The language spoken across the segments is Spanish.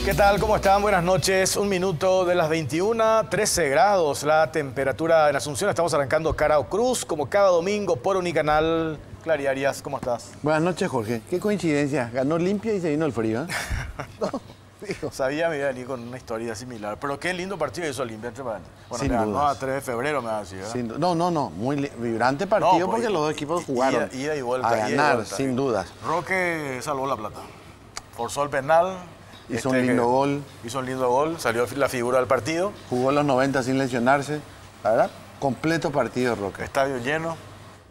¿Qué tal? ¿Cómo están? Buenas noches. Un minuto de las 21, 13 grados la temperatura en Asunción. Estamos arrancando Carao Cruz, como cada domingo por Unicanal. Clary Arias, ¿cómo estás? Buenas noches, Jorge. Qué coincidencia. Ganó Olimpia y se vino el frío, ¿eh? No, fijo. Sabía, me iba a venir con una historia similar. Pero qué lindo partido hizo Olimpia. Bueno, sin le ganó dudas. a 3 de febrero, me va a decir, ¿verdad? No. Muy vibrante partido, No, porque los dos equipos jugaron ida y vuelta, a ida y ganar, vuelta. sin dudas. Roque salvó la plata. Forzó el penal. Hizo un lindo gol. Hizo un lindo gol. Salió la figura del partido. Jugó los 90 sin lesionarse. La verdad, completo partido, Roque. Estadio lleno.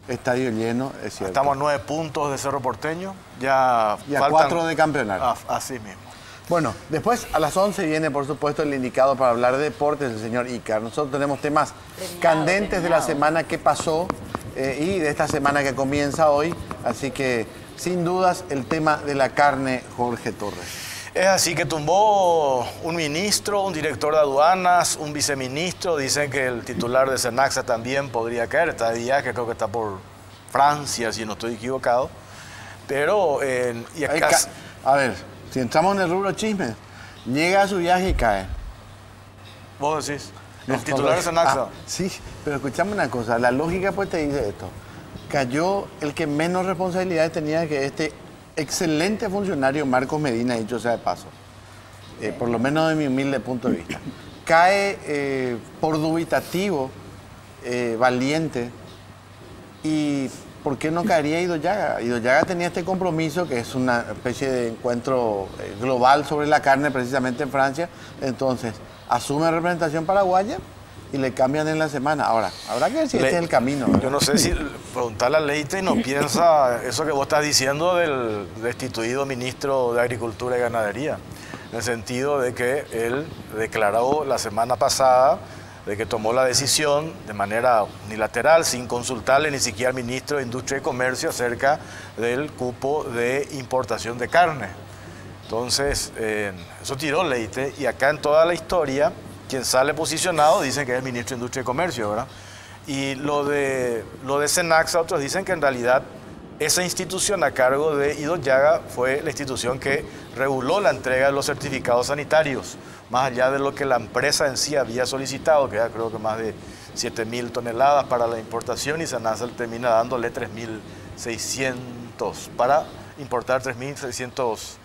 Estadio lleno, es cierto. Estamos a 9 puntos de Cerro Porteño. Ya faltan 4 de campeonato. Así mismo. Bueno, después a las 11 viene, por supuesto, el indicado para hablar de deportes, el señor Icar. Nosotros tenemos temas candentes de la semana que pasó y de esta semana que comienza hoy. Así que, sin dudas, el tema de la carne, Jorge Torres. Es así que tumbó un ministro, un director de aduanas, un viceministro. Dicen que el titular de Senaxa también podría caer. Está de viaje, creo que está por Francia, si no estoy equivocado. Pero, y acá... A ver, si entramos en el rubro chisme, llega a su viaje y cae. ¿Vos decís? ¿El titular de Senaxa? Sí, pero escuchame una cosa. La lógica pues te dice esto. Cayó el que menos responsabilidades tenía, que este excelente funcionario Marcos Medina, dicho sea de paso, por lo menos de mi humilde punto de vista. Cae por dubitativo, Valiente, y ¿por qué no caería Ido Llaga? Ido Llaga tenía este compromiso, que es una especie de encuentro global sobre la carne, precisamente en Francia. Entonces, asume representación paraguaya y le cambian en la semana. Ahora, habrá que ver si este es el camino, ¿verdad? Yo no sé si preguntarle a Leite y no piensa eso que vos estás diciendo del destituido ministro de Agricultura y Ganadería, en el sentido de que él declaró la semana pasada de que tomó la decisión de manera unilateral, sin consultarle ni siquiera al ministro de Industria y Comercio acerca del cupo de importación de carne. Entonces, eso tiró Leite, y acá en toda la historia, quien sale posicionado dicen que es el ministro de Industria y Comercio, ¿verdad? Y lo de Senaxa, otros dicen que en realidad esa institución a cargo de Ido Llaga fue la institución que reguló la entrega de los certificados sanitarios, más allá de lo que la empresa en sí había solicitado, que era creo que más de 7.000 toneladas para la importación, y Senaxa termina dándole 3.600 para importar 3.600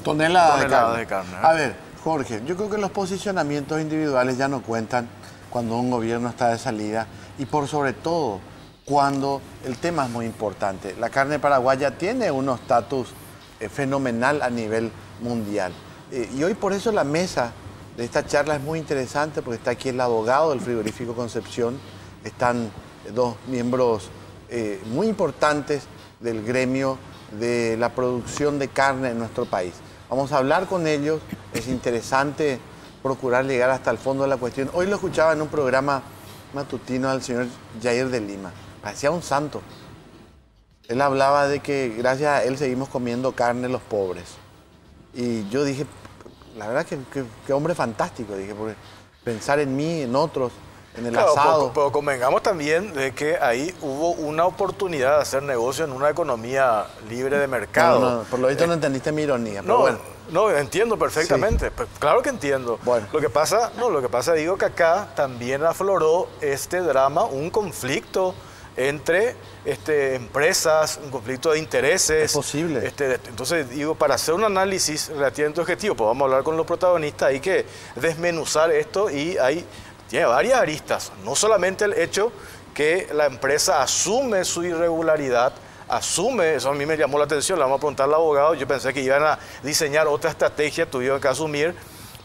toneladas de carne. A ver, Jorge, yo creo que los posicionamientos individuales ya no cuentan cuando un gobierno está de salida, y por sobre todo cuando el tema es muy importante. La carne paraguaya tiene un estatus fenomenal a nivel mundial. Y hoy por eso la mesa de esta charla es muy interesante, porque está aquí el abogado del frigorífico Concepción, están dos miembros muy importantes del gremio de la producción de carne en nuestro país. Vamos a hablar con ellos. Es interesante procurar llegar hasta el fondo de la cuestión. Hoy lo escuchaba en un programa matutino al señor Jair de Lima. Parecía un santo. Él hablaba de que gracias a él seguimos comiendo carne los pobres. Y yo dije, la verdad que hombre fantástico, dije, porque pensar en mí, en otros, en el asado. Pero convengamos también de que ahí hubo una oportunidad de hacer negocio en una economía libre de mercado. No, por lo visto no entendiste mi ironía, pero no, bueno. No, entiendo perfectamente. Sí. Claro que entiendo. Bueno. Lo que pasa, digo que acá también afloró este drama, un conflicto entre empresas, un conflicto de intereses. Es posible. Entonces, digo, para hacer un análisis relativamente objetivo, pues vamos a hablar con los protagonistas, hay que desmenuzar esto, y tiene varias aristas. No solamente el hecho que la empresa asume su irregularidad, eso a mí me llamó la atención, le vamos a preguntar al abogado, yo pensé que iban a diseñar otra estrategia, tuvieron que asumir.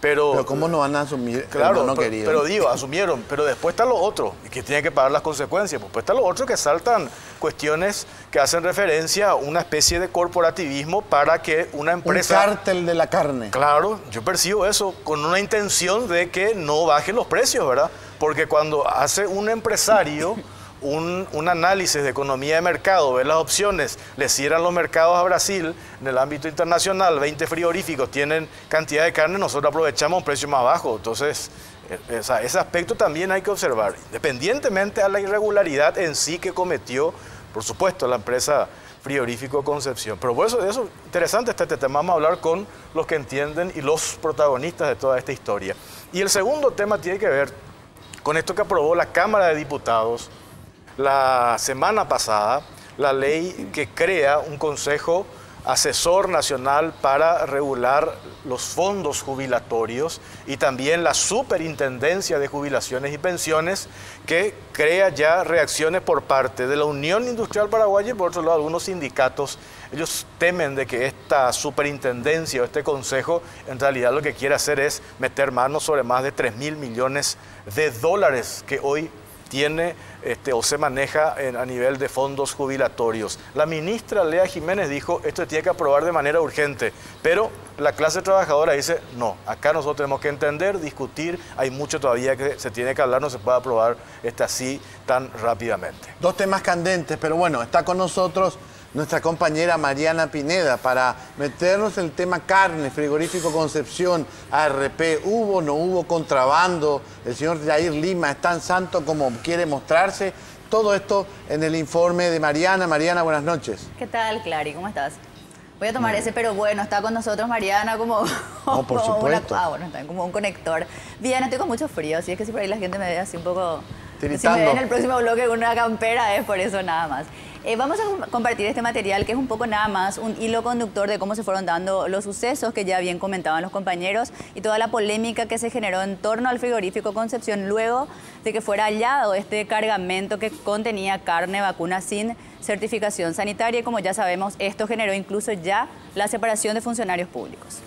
Pero ¿cómo no van a asumir? Claro, no pero digo, asumieron. Pero después está lo otro, y que tienen que pagar las consecuencias. Después está lo otro, que saltan cuestiones que hacen referencia a una especie de corporativismo para que una empresa... Un cártel de la carne. Claro, yo percibo eso, con una intención de que no bajen los precios, ¿verdad? Porque cuando hace un empresario un análisis de economía de mercado, ver las opciones, le cierran los mercados a Brasil, en el ámbito internacional, 20 frigoríficos tienen cantidad de carne, nosotros aprovechamos un precio más bajo. Entonces, ese aspecto también hay que observar, independientemente a la irregularidad en sí que cometió, por supuesto, la empresa frigorífico Concepción. Pero por eso interesante está este tema. Vamos a hablar con los que entienden y los protagonistas de toda esta historia. Y el segundo tema tiene que ver con esto que aprobó la Cámara de Diputados la semana pasada, la ley que crea un Consejo Asesor Nacional para regular los fondos jubilatorios y también la Superintendencia de Jubilaciones y Pensiones, que crea ya reacciones por parte de la Unión Industrial Paraguaya y por otro lado algunos sindicatos. Ellos temen de que esta superintendencia o este consejo en realidad lo que quiere hacer es meter manos sobre más de 3.000 millones de dólares que hoy tiene o se maneja a nivel de fondos jubilatorios. La ministra Lea Jiménez dijo, esto tiene que aprobar de manera urgente, pero la clase trabajadora dice, no, acá nosotros tenemos que entender, discutir, hay mucho todavía que se tiene que hablar, no se puede aprobar así tan rápidamente. Dos temas candentes, pero bueno, está con nosotros nuestra compañera Mariana Pineda para meternos en el tema carne, frigorífico Concepción, ARP, ¿hubo o no hubo contrabando? El señor Yair Lima es tan santo como quiere mostrarse. Todo esto en el informe de Mariana. Mariana, buenas noches. ¿Qué tal, Clary? ¿Cómo estás? Voy a tomar ese, pero bueno, está con nosotros Mariana como... No, por supuesto. Bueno, está como un conector. Bien, estoy con mucho frío, así es que si por ahí la gente me ve así un poco... Tiritando. Si me ve en el próximo bloque con una campera, es por eso nada más. Vamos a compartir este material que es un poco nada más un hilo conductor de cómo se fueron dando los sucesos que ya bien comentaban los compañeros y toda la polémica que se generó en torno al frigorífico Concepción luego de que fuera hallado este cargamento que contenía carne vacuna sin certificación sanitaria y como ya sabemos esto generó incluso ya la separación de funcionarios públicos.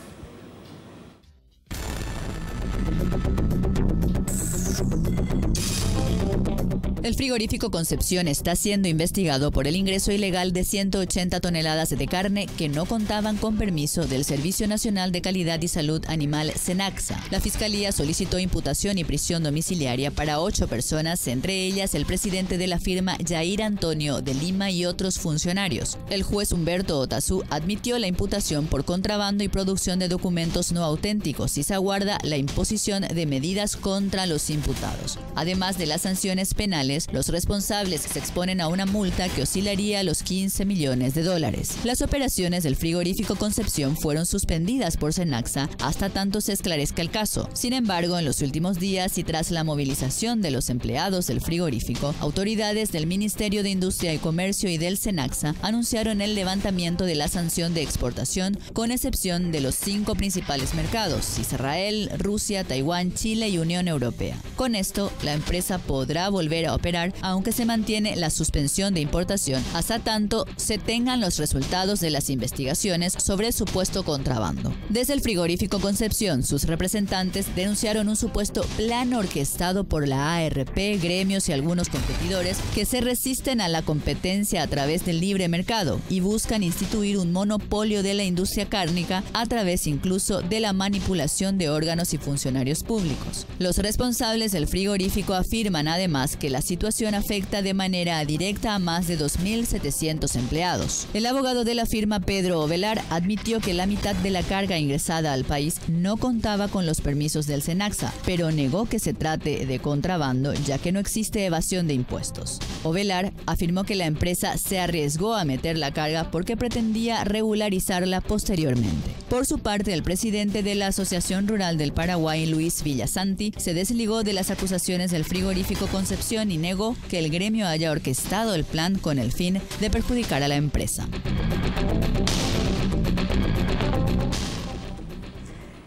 El frigorífico Concepción está siendo investigado por el ingreso ilegal de 180 toneladas de carne que no contaban con permiso del Servicio Nacional de Calidad y Salud Animal SENACSA. La Fiscalía solicitó imputación y prisión domiciliaria para 8 personas, entre ellas el presidente de la firma Yair Antonio de Lima y otros funcionarios. El juez Humberto Otazú admitió la imputación por contrabando y producción de documentos no auténticos y se aguarda la imposición de medidas contra los imputados. Además de las sanciones penales, los responsables se exponen a una multa que oscilaría a los 15 millones de dólares. Las operaciones del frigorífico Concepción fueron suspendidas por SENACSA hasta tanto se esclarezca el caso. Sin embargo, en los últimos días y tras la movilización de los empleados del frigorífico, autoridades del Ministerio de Industria y Comercio y del SENACSA anunciaron el levantamiento de la sanción de exportación con excepción de los 5 principales mercados: Israel, Rusia, Taiwán, Chile y Unión Europea. Con esto, la empresa podrá volver a operar, aunque se mantiene la suspensión de importación hasta tanto se tengan los resultados de las investigaciones sobre el supuesto contrabando. Desde el frigorífico Concepción, sus representantes denunciaron un supuesto plan orquestado por la ARP, gremios y algunos competidores que se resisten a la competencia a través del libre mercado y buscan instituir un monopolio de la industria cárnica a través incluso de la manipulación de órganos y funcionarios públicos. Los responsables del frigorífico afirman además que la situación afecta de manera directa a más de 2.700 empleados. El abogado de la firma, Pedro Ovelar, admitió que la mitad de la carga ingresada al país no contaba con los permisos del SENACSA, pero negó que se trate de contrabando, ya que no existe evasión de impuestos. Ovelar afirmó que la empresa se arriesgó a meter la carga porque pretendía regularizarla posteriormente. Por su parte, el presidente de la Asociación Rural del Paraguay, Luis Villasanti, se desligó de las acusaciones del frigorífico Concepción y negó que el gremio haya orquestado el plan con el fin de perjudicar a la empresa.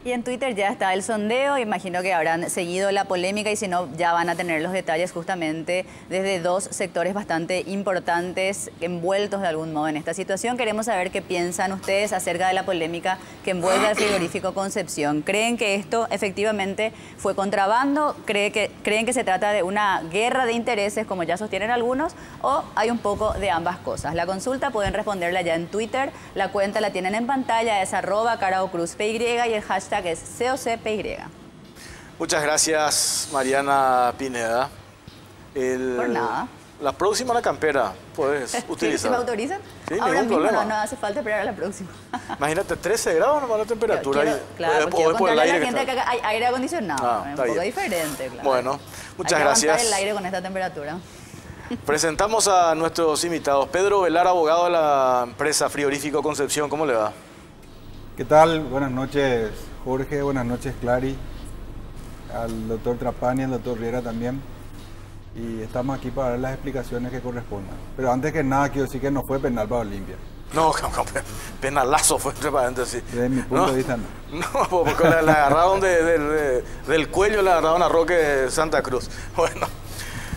Y en Twitter ya está el sondeo, imagino que habrán seguido la polémica y si no ya van a tener los detalles justamente desde 2 sectores bastante importantes envueltos de algún modo en esta situación. Queremos saber qué piensan ustedes acerca de la polémica que envuelve al frigorífico Concepción. ¿Creen que esto efectivamente fue contrabando? ¿Creen que se trata de una guerra de intereses como ya sostienen algunos? ¿O hay un poco de ambas cosas? La consulta pueden responderla ya en Twitter, la cuenta la tienen en pantalla, es @caraocruzpy y el hashtag que es COCPY. Muchas gracias, Mariana Pineda. Por nada. La próxima la campera puedes utilizar. ¿Se me autorizan? Sí, ahora ningún mismo problema. no hace falta esperar a la próxima. Imagínate, 13 grados nomás la temperatura. Claro, o es por el aire a la gente que acá hay aire acondicionado. Ah, un está poco bien. diferente, claro. Bueno, muchas hay que gracias. aguantar el aire con esta temperatura. Presentamos a nuestros invitados. Pedro Velar, abogado de la empresa Frigorífico Concepción. ¿Cómo le va? ¿Qué tal? Buenas noches, Jorge. Buenas noches, Clary. Al doctor Trapani, al doctor Riera también. Y estamos aquí para dar las explicaciones que correspondan. Pero antes que nada, quiero decir que no fue penal para Olimpia. No, penalazo fue, entre paréntesis. Desde mi punto de vista, no. No, porque le agarraron del cuello, le agarraron a Roque Santa Cruz. Bueno,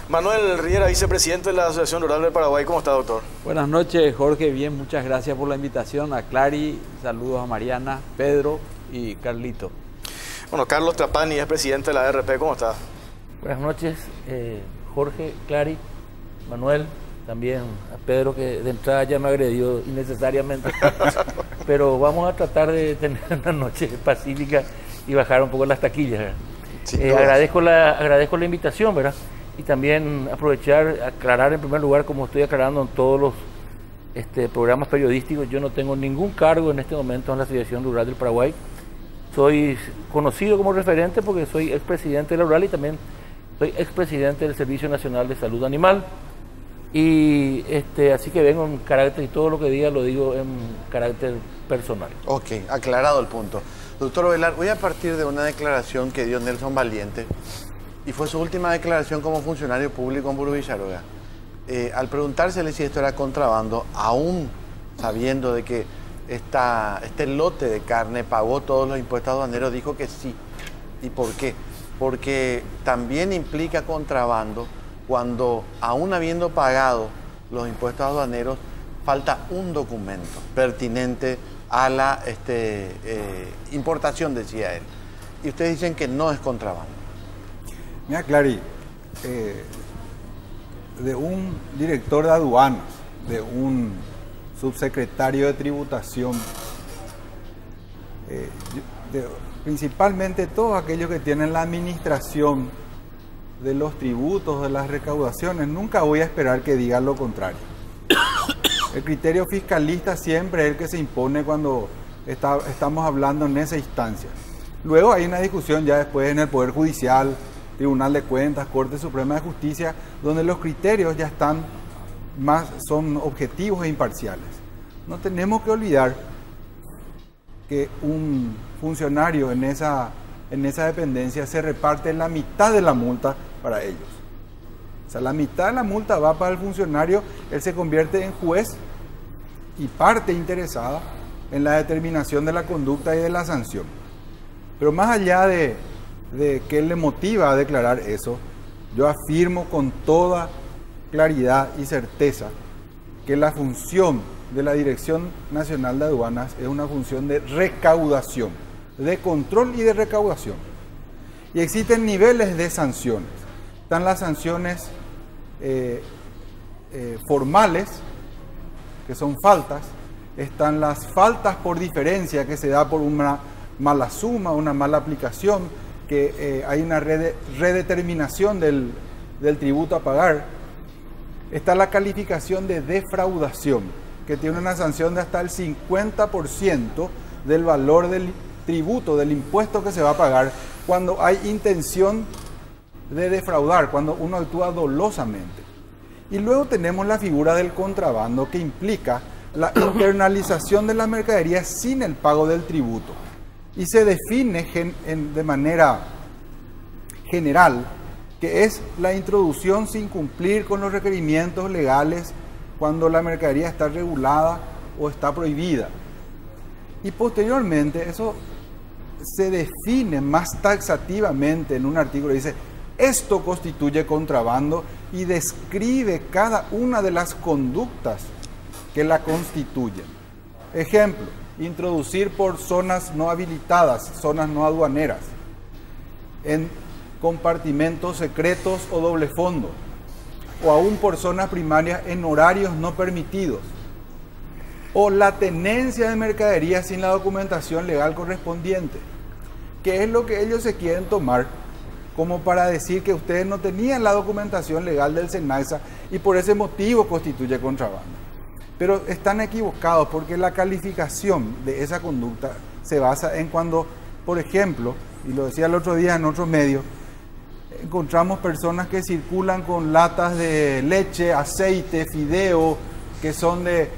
Manuel Riera, vicepresidente de la Asociación Rural del Paraguay. ¿Cómo está, doctor? Buenas noches, Jorge. Bien, muchas gracias por la invitación. A Clary, saludos a Mariana, Pedro y Carlito. Bueno, Carlos Trapani es presidente de la ARP. ¿Cómo está? Buenas noches, Jorge, Clary, Manuel, también a Pedro, que de entrada ya me agredió innecesariamente. Pero vamos a tratar de tener una noche pacífica y bajar un poco las taquillas. Agradezco la invitación, ¿verdad? Y también aprovechar, aclarar en primer lugar, como estoy aclarando en todos los programas periodísticos, yo no tengo ningún cargo en este momento en la Asociación Rural del Paraguay. Soy conocido como referente porque soy expresidente de la Rural y también soy expresidente del Servicio Nacional de Salud Animal. Y así que vengo en carácter, y todo lo que diga lo digo en carácter personal. Ok, aclarado el punto. Doctor Velar, voy a partir de una declaración que dio Nelson Valiente, y fue su última declaración como funcionario público en Burgo Villaroga. Al preguntársele si esto era contrabando, aún sabiendo de que este lote de carne pagó todos los impuestos aduaneros, dijo que sí. ¿Y por qué? Porque también implica contrabando cuando, aún habiendo pagado los impuestos aduaneros, falta un documento pertinente a la importación, decía él. Y ustedes dicen que no es contrabando. Mira, Clary, de un director de aduanas, de un subsecretario de tributación, principalmente todos aquellos que tienen la administración de los tributos, de las recaudaciones, nunca voy a esperar que digan lo contrario. El criterio fiscalista siempre es el que se impone cuando estamos hablando en esa instancia. Luego hay una discusión ya después en el Poder Judicial, Tribunal de Cuentas, Corte Suprema de Justicia, donde los criterios ya son objetivos e imparciales. No tenemos que olvidar que un funcionario en esa dependencia se reparte la mitad de la multa para ellos. O sea, la mitad de la multa va para el funcionario, él se convierte en juez y parte interesada en la determinación de la conducta y de la sanción. Pero más allá de qué le motiva a declarar eso, yo afirmo con toda claridad y certeza que la función de la Dirección Nacional de Aduanas es una función de recaudación, de control y de recaudación. Y existen niveles de sanciones. Están las sanciones formales, que son faltas. Están las faltas por diferencia, que se da por una mala suma, una mala aplicación, que hay una redeterminación del tributo a pagar. Está la calificación de defraudación, que tiene una sanción de hasta el 50% del valor del tributo, del impuesto que se va a pagar, cuando hay intención de defraudar, cuando uno actúa dolosamente. Y luego tenemos la figura del contrabando, que implica la internalización de la mercadería sin el pago del tributo. Y se define de manera general que es la introducción sin cumplir con los requerimientos legales cuando la mercadería está regulada o está prohibida. Y posteriormente eso se define más taxativamente en un artículo, dice, esto constituye contrabando, y describe cada una de las conductas que la constituyen. Ejemplo, introducir por zonas no habilitadas, zonas no aduaneras, en compartimentos secretos o doble fondo, o aún por zonas primarias en horarios no permitidos, o la tenencia de mercadería sin la documentación legal correspondiente, que es lo que ellos se quieren tomar como para decir que ustedes no tenían la documentación legal del SENASA y por ese motivo constituye contrabando. Pero están equivocados, porque la calificación de esa conducta se basa en cuando, por ejemplo, y lo decía el otro día en otro medio, encontramos personas que circulan con latas de leche, aceite, fideo, que son de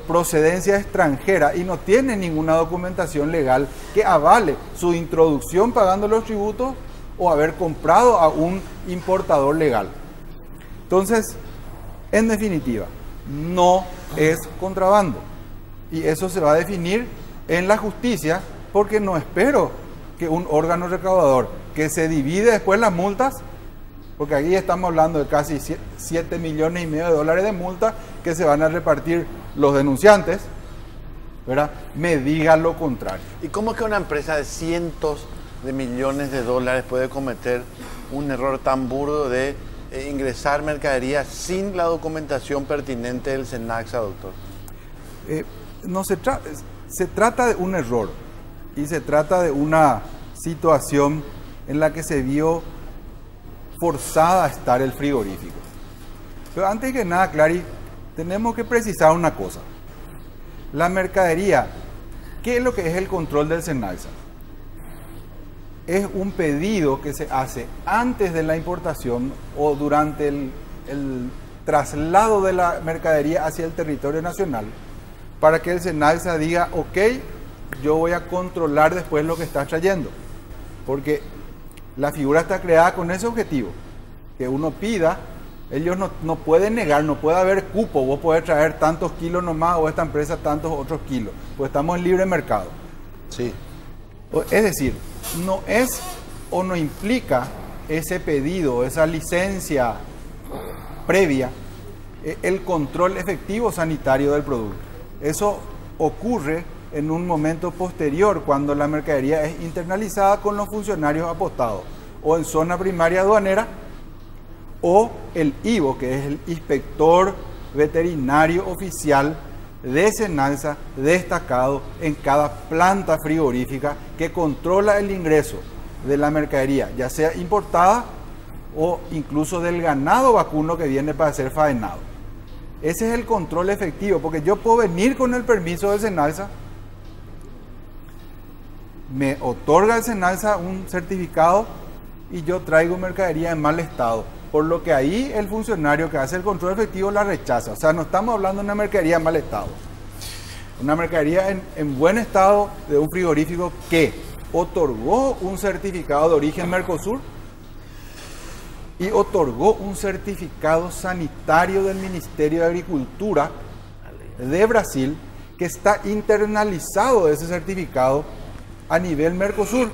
procedencia extranjera y no tienen ninguna documentación legal que avale su introducción pagando los tributos o haber comprado a un importador legal. Entonces, en definitiva, no es contrabando. Y eso se va a definir en la justicia, porque no espero que un órgano recaudador que se divide después las multas, porque aquí estamos hablando de casi 7,5 millones de dólares de multa que se van a repartir los denunciantes, ¿verdad?, me diga lo contrario. ¿Y cómo es que una empresa de cientos de millones de dólares puede cometer un error tan burdo de ingresar mercadería sin la documentación pertinente del SENACSA, doctor? No se trata de un error y se trata de una situación en la que se vio forzada a estar el frigorífico. Pero antes que nada, Clary, tenemos que precisar una cosa. La mercadería, ¿qué es lo que es el control del SENACSA? Es un pedido que se hace antes de la importación o durante el traslado de la mercadería hacia el territorio nacional, para que el SENACSA diga, ok, yo voy a controlar después lo que estás trayendo. Porque la figura está creada con ese objetivo, que uno pida, ellos no pueden negar, no puede haber cupo, vos podés traer tantos kilos nomás o esta empresa tantos otros kilos, pues estamos en libre mercado. Sí. Es decir, no es o no implica ese pedido, esa licencia previa, el control efectivo sanitario del producto. Eso ocurre en un momento posterior, cuando la mercadería es internalizada con los funcionarios apostados, o en zona primaria aduanera, o el IVO, que es el inspector veterinario oficial de SENACSA destacado en cada planta frigorífica, que controla el ingreso de la mercadería, ya sea importada o incluso del ganado vacuno que viene para ser faenado. Ese es el control efectivo, porque yo puedo venir con el permiso del SENACSA, me otorga el SENACSA un certificado y yo traigo mercadería en mal estado, por lo que ahí el funcionario que hace el control efectivo la rechaza. O sea, no estamos hablando de una mercadería en mal estado, una mercadería en buen estado de un frigorífico que otorgó un certificado de origen Mercosur y otorgó un certificado sanitario del Ministerio de Agricultura de Brasil, que está internalizado ese certificado a nivel Mercosur.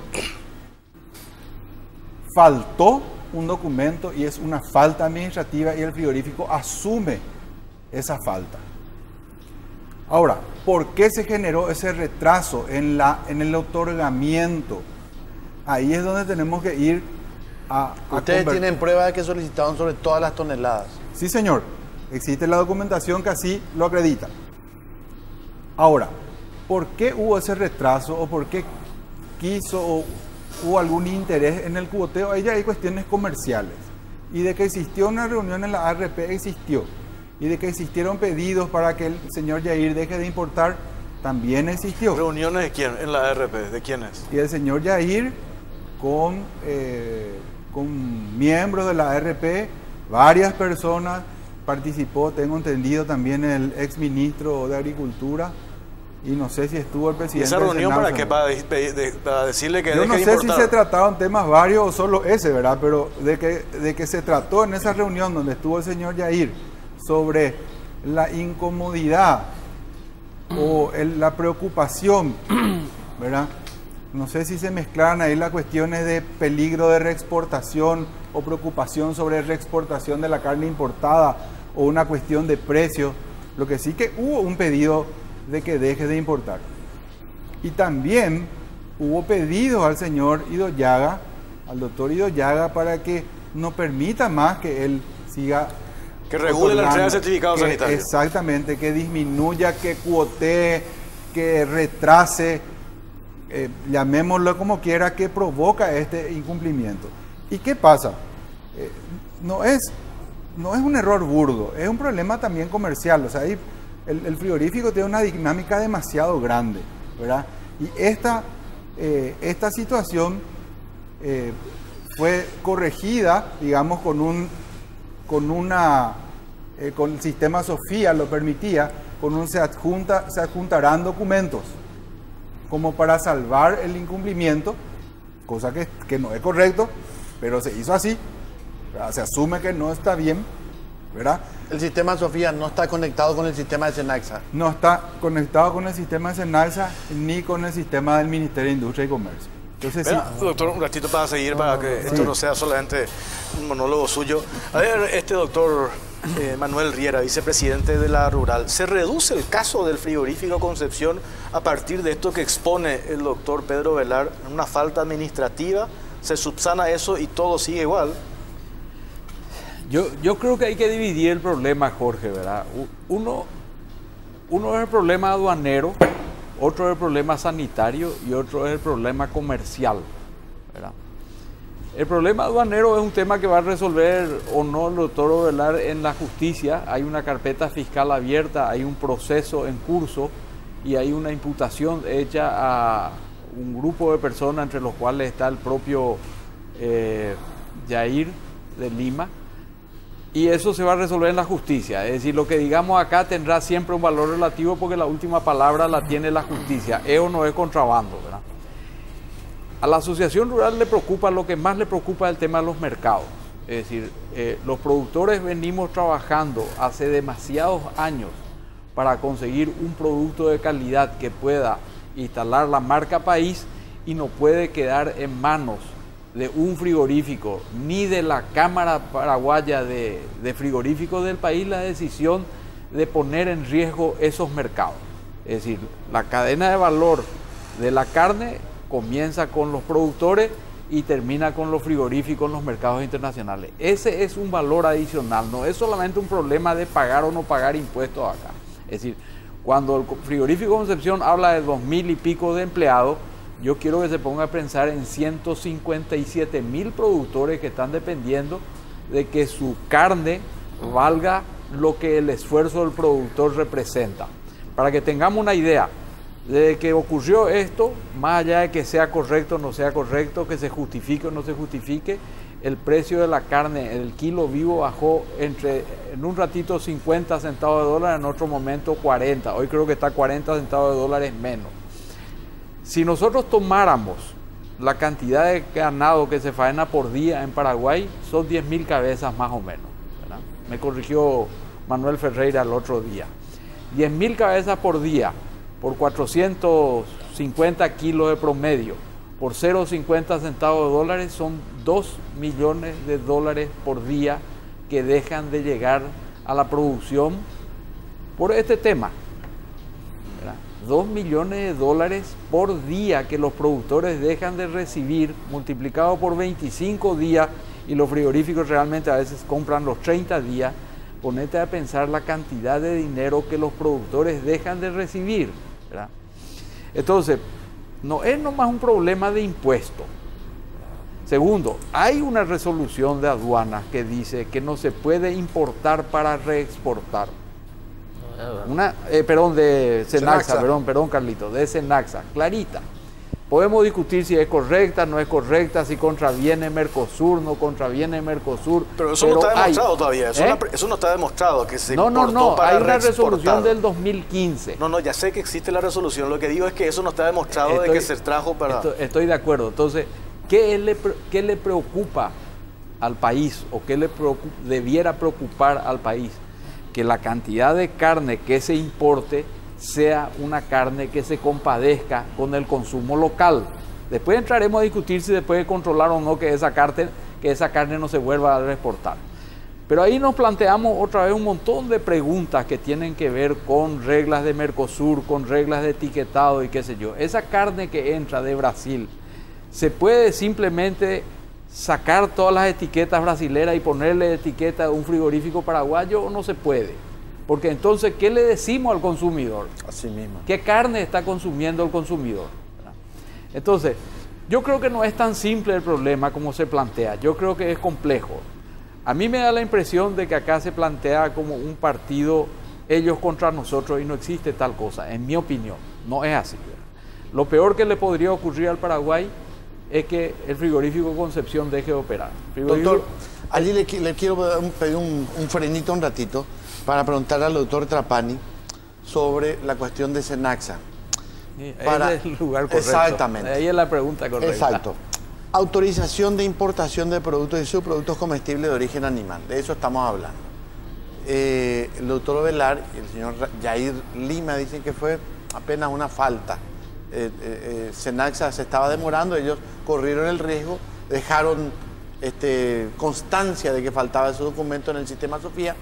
Faltó un documento y es una falta administrativa y el frigorífico asume esa falta. Ahora, ¿por qué se generó ese retraso en el otorgamiento? Ahí es donde tenemos que ir a ¿Ustedes tienen prueba de que solicitaron sobre todas las toneladas? Sí, señor. Existe la documentación que así lo acredita. Ahora, ¿por qué hubo ese retraso o por qué quiso o hubo algún interés en el cuoteo? Ahí ya hay cuestiones comerciales. Y de que existió una reunión en la ARP, existió. Y de que existieron pedidos para que el señor Yair deje de importar, también existió. ¿Reuniones de quién? En la ARP, ¿de quiénes? Y el señor Yair con miembros de la ARP, varias personas, participó, tengo entendido, también el exministro de Agricultura, y no sé si estuvo el presidente. ¿Esa reunión del para qué? Para decirle que yo deje de no sé importar. si se trataron temas varios o solo ese, ¿verdad? Pero de que se trató en esa reunión donde estuvo el señor Yair sobre la incomodidad o la preocupación, ¿verdad? No sé si se mezclaron ahí las cuestiones de peligro de reexportación o preocupación sobre reexportación de la carne importada o una cuestión de precio. Lo que sí que hubo un pedido de que deje de importar. Y también hubo pedidos al señor Idoyaga, al doctor Idoyaga, para que no permita más que él siga... Que regule la entrega de certificados sanitarios. Exactamente, que disminuya, que cuotee, que retrase, llamémoslo como quiera, que provoca este incumplimiento. ¿Y qué pasa? No es un error burdo, es un problema también comercial. O sea, ahí el frigorífico tiene una dinámica demasiado grande, ¿verdad? Y esta situación fue corregida, digamos, con el sistema Sofía lo permitía, se adjuntarán documentos como para salvar el incumplimiento, cosa que no es correcto, pero se hizo así, ¿verdad? Se asume que no está bien, ¿verdad? El sistema Sofía no está conectado con el sistema de Senaxa. No está conectado con el sistema de Senaxa ni con el sistema del Ministerio de Industria y Comercio. Entonces, Pero, doctor, un ratito para seguir, para que esto no sea solamente un monólogo suyo. A ver, doctor Manuel Riera, vicepresidente de la Rural, ¿se reduce el caso del frigorífico Concepción a partir de esto que expone el doctor Pedro Velar, una falta administrativa? ¿Se subsana eso y todo sigue igual? Yo creo que hay que dividir el problema, Jorge, ¿verdad? Uno es el problema aduanero, otro es el problema sanitario y otro es el problema comercial, ¿verdad? El problema aduanero es un tema que va a resolver o no el doctor Velar en la justicia. Hay una carpeta fiscal abierta, hay un proceso en curso y hay una imputación hecha a un grupo de personas, entre los cuales está el propio Yair de Lima. Y eso se va a resolver en la justicia. Es decir, lo que digamos acá tendrá siempre un valor relativo porque la última palabra la tiene la justicia. Es o no es contrabando, ¿verdad? A la Asociación Rural le preocupa, lo que más le preocupa es el tema de los mercados. Es decir, los productores venimos trabajando hace demasiados años para conseguir un producto de calidad que pueda instalar la marca país y no puede quedar en manos de un frigorífico ni de la Cámara Paraguaya de Frigoríficos del país la decisión de poner en riesgo esos mercados. Es decir, la cadena de valor de la carne comienza con los productores y termina con los frigoríficos en los mercados internacionales. Ese es un valor adicional, no es solamente un problema de pagar o no pagar impuestos acá. Es decir, cuando el frigorífico Concepción habla de 2.000 y pico de empleados, yo quiero que se ponga a pensar en 157.000 productores que están dependiendo de que su carne valga lo que el esfuerzo del productor representa. Para que tengamos una idea, desde que ocurrió esto, más allá de que sea correcto o no sea correcto, que se justifique o no se justifique, el precio de la carne, el kilo vivo bajó en un ratito 50 centavos de dólar, en otro momento 40. Hoy creo que está 40 centavos de dólares menos. Si nosotros tomáramos la cantidad de ganado que se faena por día en Paraguay, son 10.000 cabezas más o menos, ¿verdad? Me corrigió Manuel Ferreira el otro día. 10.000 cabezas por día, por 450 kilos de promedio, por 0,50 centavos de dólares, son 2 millones de dólares por día que dejan de llegar a la producción por este tema. 2 millones de dólares por día que los productores dejan de recibir, multiplicado por 25 días, y los frigoríficos realmente a veces compran los 30 días, ponete a pensar la cantidad de dinero que los productores dejan de recibir, ¿verdad? Entonces, no es nomás un problema de impuesto. Segundo, hay una resolución de aduanas que dice que no se puede importar para reexportar. De Senaxa, perdón Carlito, de Senaxa, clarita. Podemos discutir si es correcta, no es correcta, si contraviene Mercosur, no contraviene Mercosur. Pero eso no está demostrado todavía, eso no está demostrado que se importó para hay una reexportar. resolución del 2015. No, ya sé que existe la resolución, lo que digo es que eso no está demostrado de que se trajo para... Estoy de acuerdo, entonces, ¿qué le preocupa al país o qué debiera preocupar al país? Que la cantidad de carne que se importe sea una carne que se compadezca con el consumo local. Después entraremos a discutir si se puede controlar o no que esa carne no se vuelva a exportar. Pero ahí nos planteamos otra vez un montón de preguntas que tienen que ver con reglas de Mercosur, con reglas de etiquetado y qué sé yo. Esa carne que entra de Brasil, ¿se puede simplemente sacar todas las etiquetas brasileras y ponerle etiqueta de un frigorífico paraguayo o no se puede? Porque entonces, ¿qué le decimos al consumidor? Así mismo. ¿Qué carne está consumiendo el consumidor? Entonces, yo creo que no es tan simple el problema como se plantea. Yo creo que es complejo. A mí me da la impresión de que acá se plantea como un partido ellos contra nosotros y no existe tal cosa, en mi opinión. No es así, ¿verdad? Lo peor que le podría ocurrir al Paraguay es que el frigorífico Concepción deje de operar. Doctor, allí le quiero pedir un frenito un ratito para preguntar al doctor Trapani sobre la cuestión de Cenaxa. Ese es el lugar correcto. Exactamente. Ahí es la pregunta correcta. Exacto. Autorización de importación de productos y subproductos comestibles de origen animal. De eso estamos hablando. El doctor Ovelar y el señor Yair Lima dicen que fue apenas una falta. Cenaxa se estaba demorando, ellos corrieron el riesgo, dejaron constancia de que faltaba ese documento en el sistema Sofía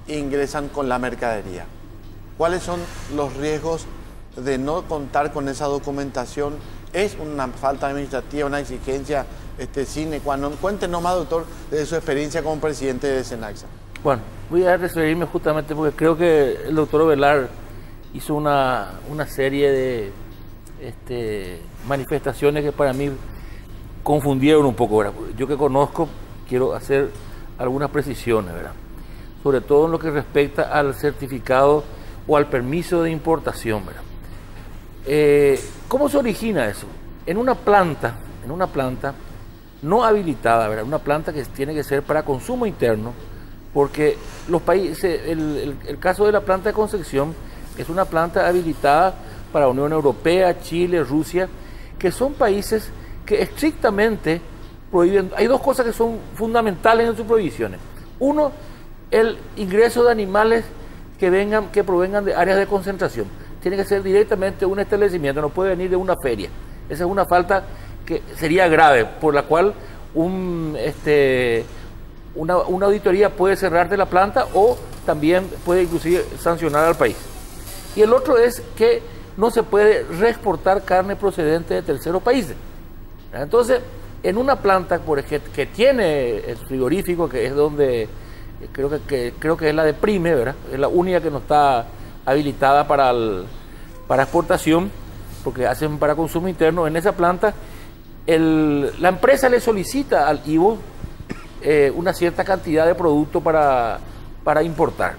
e ingresan con la mercadería. ¿Cuáles son los riesgos de no contar con esa documentación? ¿Es una falta administrativa, una exigencia sine qua non? Cuéntenos más, doctor, de su experiencia como presidente de Cenaxa. Bueno, voy a referirme justamente porque creo que el doctor Ovelar hizo una serie de manifestaciones que para mí confundieron un poco, ¿verdad? Yo que conozco, quiero hacer algunas precisiones, ¿verdad? Sobre todo en lo que respecta al certificado o al permiso de importación, ¿verdad? ¿Cómo se origina eso? En una planta no habilitada, ¿verdad? Una planta que tiene que ser para consumo interno, porque los países, el caso de la planta de Concepción es una planta habilitada para la Unión Europea, Chile, Rusia, que son países que estrictamente prohíben. Hay dos cosas que son fundamentales en sus prohibiciones. Uno, el ingreso de animales que provengan de áreas de concentración. Tiene que ser directamente un establecimiento, no puede venir de una feria. Esa es una falta que sería grave, por la cual una auditoría puede cerrarte la planta o también puede inclusive sancionar al país. Y el otro es que no se puede reexportar carne procedente de terceros países. Entonces, en una planta por ejemplo, que tiene el frigorífico, que es donde creo que es la de Prime, ¿verdad? Es la única que no está habilitada para exportación, porque hacen para consumo interno. En esa planta, la empresa le solicita al IVO una cierta cantidad de producto para importar.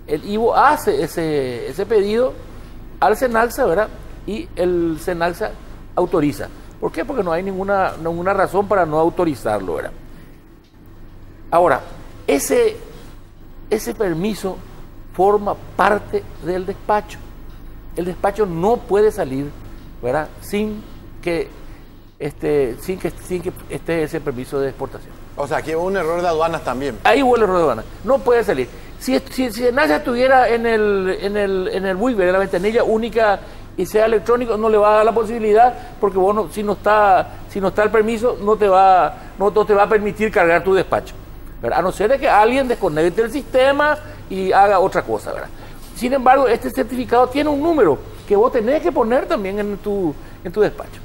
El IVO hace ese pedido al Cenaxa, ¿verdad? Y el Cenaxa autoriza. ¿Por qué? Porque no hay ninguna razón para no autorizarlo, ¿verdad? Ahora, ese permiso forma parte del despacho. El despacho no puede salir, ¿verdad? Sin que esté ese permiso de exportación. O sea, aquí hubo un error de aduanas también. Ahí hubo el error de aduanas. No puede salir. Si Cenaxa estuviera en el WIBER, en la ventanilla única y sea electrónico, no le va a dar la posibilidad, porque bueno, si no está el permiso, no te va a permitir cargar tu despacho, ¿verdad? A no ser de que alguien desconecte el sistema y haga otra cosa, ¿verdad? Sin embargo, este certificado tiene un número que vos tenés que poner también en tu despacho,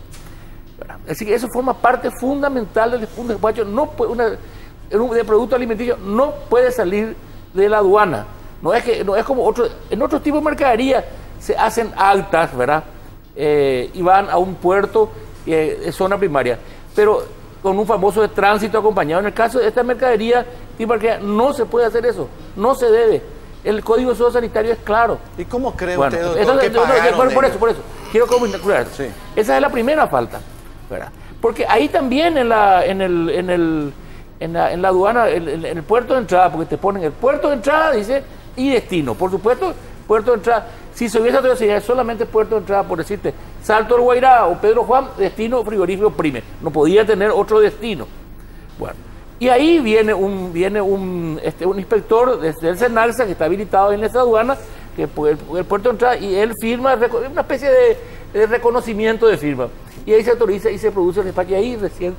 ¿verdad? Así que eso forma parte fundamental del despacho. De producto alimenticio no puede salir de la aduana. No es como en otros tipos de mercadería se hacen altas, ¿verdad? Y van a un puerto de zona primaria, pero con un famoso de tránsito acompañado. En el caso de esta mercadería, no se puede hacer eso, no se debe. El Código Sanitario es claro. ¿Y cómo cree usted, doctor, que por eso, quiero concluir. Sí. Esa es la primera falta, ¿verdad? Porque ahí también en la aduana, en el puerto de entrada, porque te ponen el puerto de entrada, dice, y destino. Por supuesto, puerto de entrada, si se hubiese autorizado solamente puerto de entrada, por decirte, Salto del Guairá o Pedro Juan, destino frigorífico Prime. No podía tener otro destino. Bueno, y ahí viene un inspector del Cenaxa que está habilitado en esa aduana, que el puerto de entrada, y él firma, una especie de reconocimiento de firma. Y ahí se autoriza y se produce el despacho, y ahí recién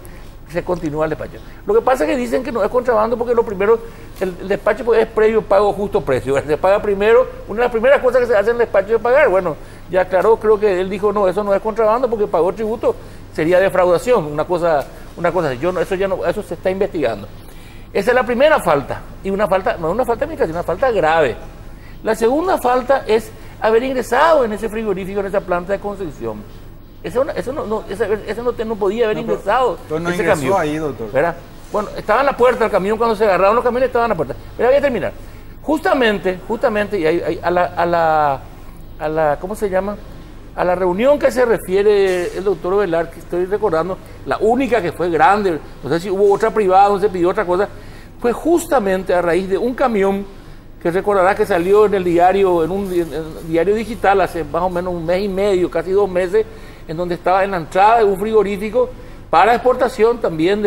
se continúa el despacho. Lo que pasa es que dicen que no es contrabando porque lo primero, el despacho pues, es previo pago justo precio. Se paga primero, una de las primeras cosas que se hace en el despacho es pagar. Bueno, ya aclaró, creo que él dijo, no, eso no es contrabando porque pagó tributo, sería defraudación, una cosa así. Eso se está investigando. Esa es la primera falta, y una falta, no es una falta administrativa, una falta grave. La segunda falta es haber ingresado en ese frigorífico, en esa planta de Concepción. Eso no podía haber ingresado. Entonces no ese ingresó camión, ahí, doctor. ¿verdad? Bueno, estaba en la puerta del camión, cuando se agarraron los camiones estaban en la puerta. Pero voy a terminar. Justamente, y a la ¿cómo se llama? a la reunión que se refiere el doctor Ovelar, que estoy recordando, la única que fue grande, no sé si hubo otra privada donde se pidió otra cosa, fue justamente a raíz de un camión que recordará que salió en el diario, en un diario digital hace más o menos un mes y medio, casi 2 meses, en donde estaba en la entrada de un frigorífico para exportación también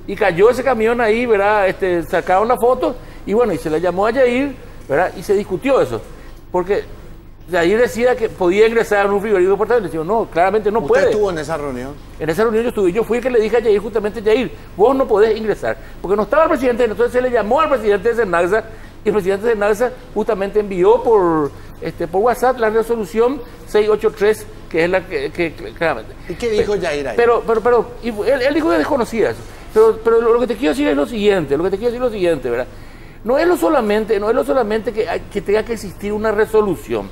y cayó ese camión ahí, ¿verdad? Sacaron la foto y bueno, y se le llamó a Yair, ¿verdad? Y se discutió eso, porque Yair decía que podía ingresar en un frigorífico de exportación. Le decía, no, claramente no puede. ¿Usted estuvo en esa reunión? En esa reunión yo estuve, yo fui el que le dije a Yair, justamente, Yair, vos no podés ingresar, porque no estaba el presidente, entonces se le llamó al presidente de Senagsa, y el presidente de Senagsa justamente envió por WhatsApp la resolución 683, que es la que claramente. ¿Y qué dijo Yair ahí? Pero y él dijo que desconocía eso. Pero lo que te quiero decir es lo siguiente, ¿verdad? No es lo solamente que tenga que existir una resolución.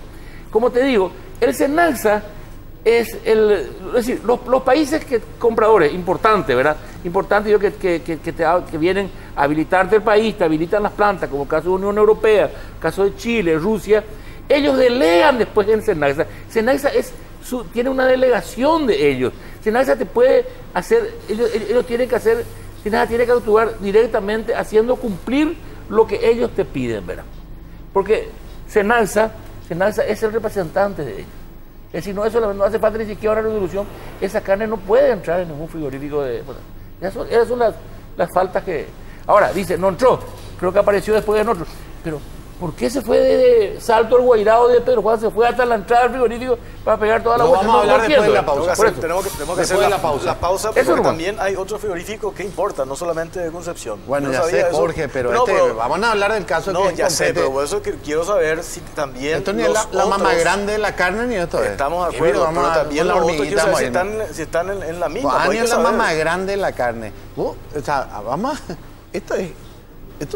Como te digo, el Senagsa es decir, los países compradores, importantes, ¿verdad? Importante que vienen a habilitarte el país, te habilitan las plantas, como el caso de Unión Europea, el caso de Chile, Rusia, ellos delegan después en Senagsa. Senagsa tiene una delegación de ellos. Senagsa te puede hacer, ellos tienen que hacer, Senagsa tiene que actuar directamente haciendo cumplir lo que ellos te piden, ¿verdad? Porque Senagsa es el representante de ellos. Es decir, no hace falta ni siquiera una resolución. Esa carne no puede entrar en ningún frigorífico esas son las faltas que... Ahora, dice, no entró. Creo que apareció después de nosotros. Pero, ¿por qué se fue de Salto al Guairao de Pedro Juan? Se fue hasta la entrada del frigorífico para pegar toda la vuelta. Vamos a hablar después de la pausa. Tenemos que hacer la pausa porque también hay otros frigoríficos que importan, no solamente de Concepción. Bueno, ya sé, Jorge, pero vamos a hablar del caso que ya sé, pero por eso quiero saber si también esto ni es la mamá grande de la carne ni esto es. Estamos de acuerdo, pero también los otros quiero saber si están en la misma. Juan es la mamá grande de la carne. O sea, vamos esto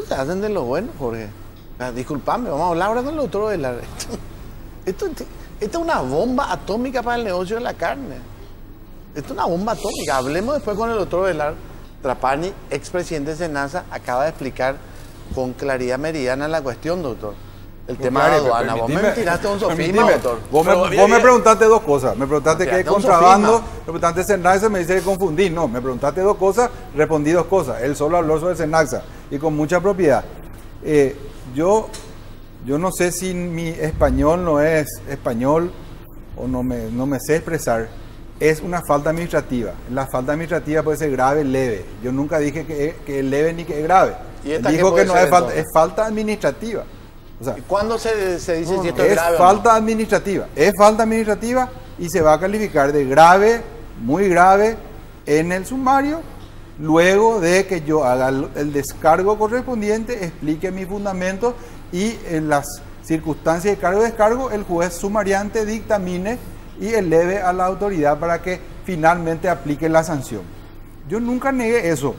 se hacen de lo bueno, Jorge. Disculpame, vamos a hablar ahora con el doctor Ovelar. Esto es una bomba atómica para el negocio de la carne. Esto es una bomba atómica. Hablemos después con el doctor Ovelar. Trapani, expresidente de Senagsa, acaba de explicar con claridad meridiana la cuestión, doctor. El tema de aduana. Vos me tiraste un sofisma, doctor. Vos me preguntaste 2 cosas. Me preguntaste qué es contrabando, me preguntaste Senagsa, me dice que confundí. No, me preguntaste 2 cosas, respondí 2 cosas. Él solo habló sobre Senagsa y con mucha propiedad. Yo no sé si mi español no es español o no me sé expresar. Es una falta administrativa. La falta administrativa puede ser grave, leve. Yo nunca dije que es leve ni que es grave. Dijo que no es falta, es falta administrativa. O sea, ¿cuándo se dice si esto es grave? Es falta administrativa. Es falta administrativa y se va a calificar de grave, muy grave en el sumario. Luego de que yo haga el descargo correspondiente, explique mi fundamento y en las circunstancias de cargo y descargo, el juez sumariante dictamine y eleve a la autoridad para que finalmente aplique la sanción. Yo nunca negué eso.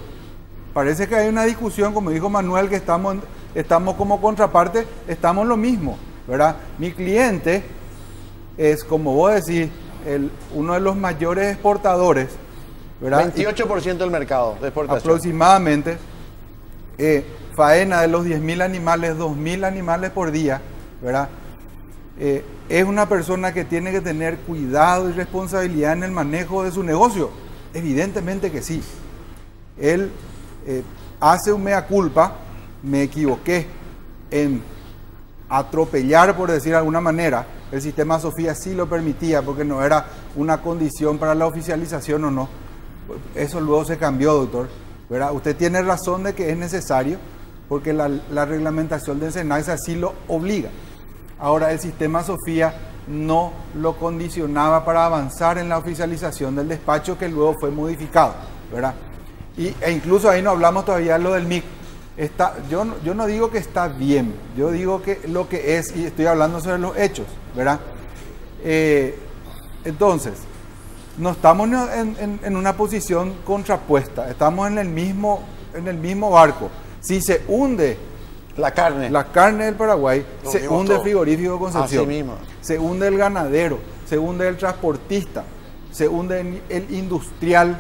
Parece que hay una discusión, como dijo Manuel, que estamos como contraparte, estamos lo mismo, ¿verdad? Mi cliente es, como vos decís, uno de los mayores exportadores, ¿verdad? 28% del mercado de exportación. Aproximadamente, faena de los 10.000 animales, 2.000 animales por día, ¿verdad? Es una persona que tiene que tener cuidado y responsabilidad en el manejo de su negocio. Evidentemente que sí. Él hace un mea culpa, me equivoqué en atropellar, por decir de alguna manera. El sistema Sofía sí lo permitía porque no era una condición para la oficialización o no. Eso luego se cambió, doctor, ¿verdad? Usted tiene razón de que es necesario porque la reglamentación de Senagsa así lo obliga. Ahora, el sistema Sofía no lo condicionaba para avanzar en la oficialización del despacho, que luego fue modificado, ¿verdad? E incluso ahí no hablamos todavía de lo del MIC. Yo no digo que está bien, yo digo que lo que es, y estoy hablando sobre los hechos, ¿verdad? Entonces, no estamos en una posición contrapuesta, estamos en el mismo barco. Si se hunde la carne del Paraguay, se hunde el frigorífico de Concepción, así mismo. Se hunde el ganadero, se hunde el transportista, se hunde el industrial,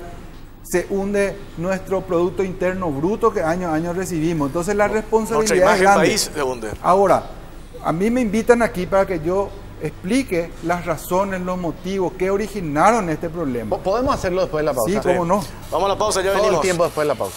se hunde nuestro Producto Interno Bruto que año a año recibimos. Entonces la responsabilidad es grande. País se hunde. Ahora, a mí me invitan aquí para que yo explique las razones, los motivos que originaron este problema. ¿Podemos hacerlo después de la pausa? Sí, cómo no. Vamos a la pausa, ya Todo venimos. el tiempo después de la pausa.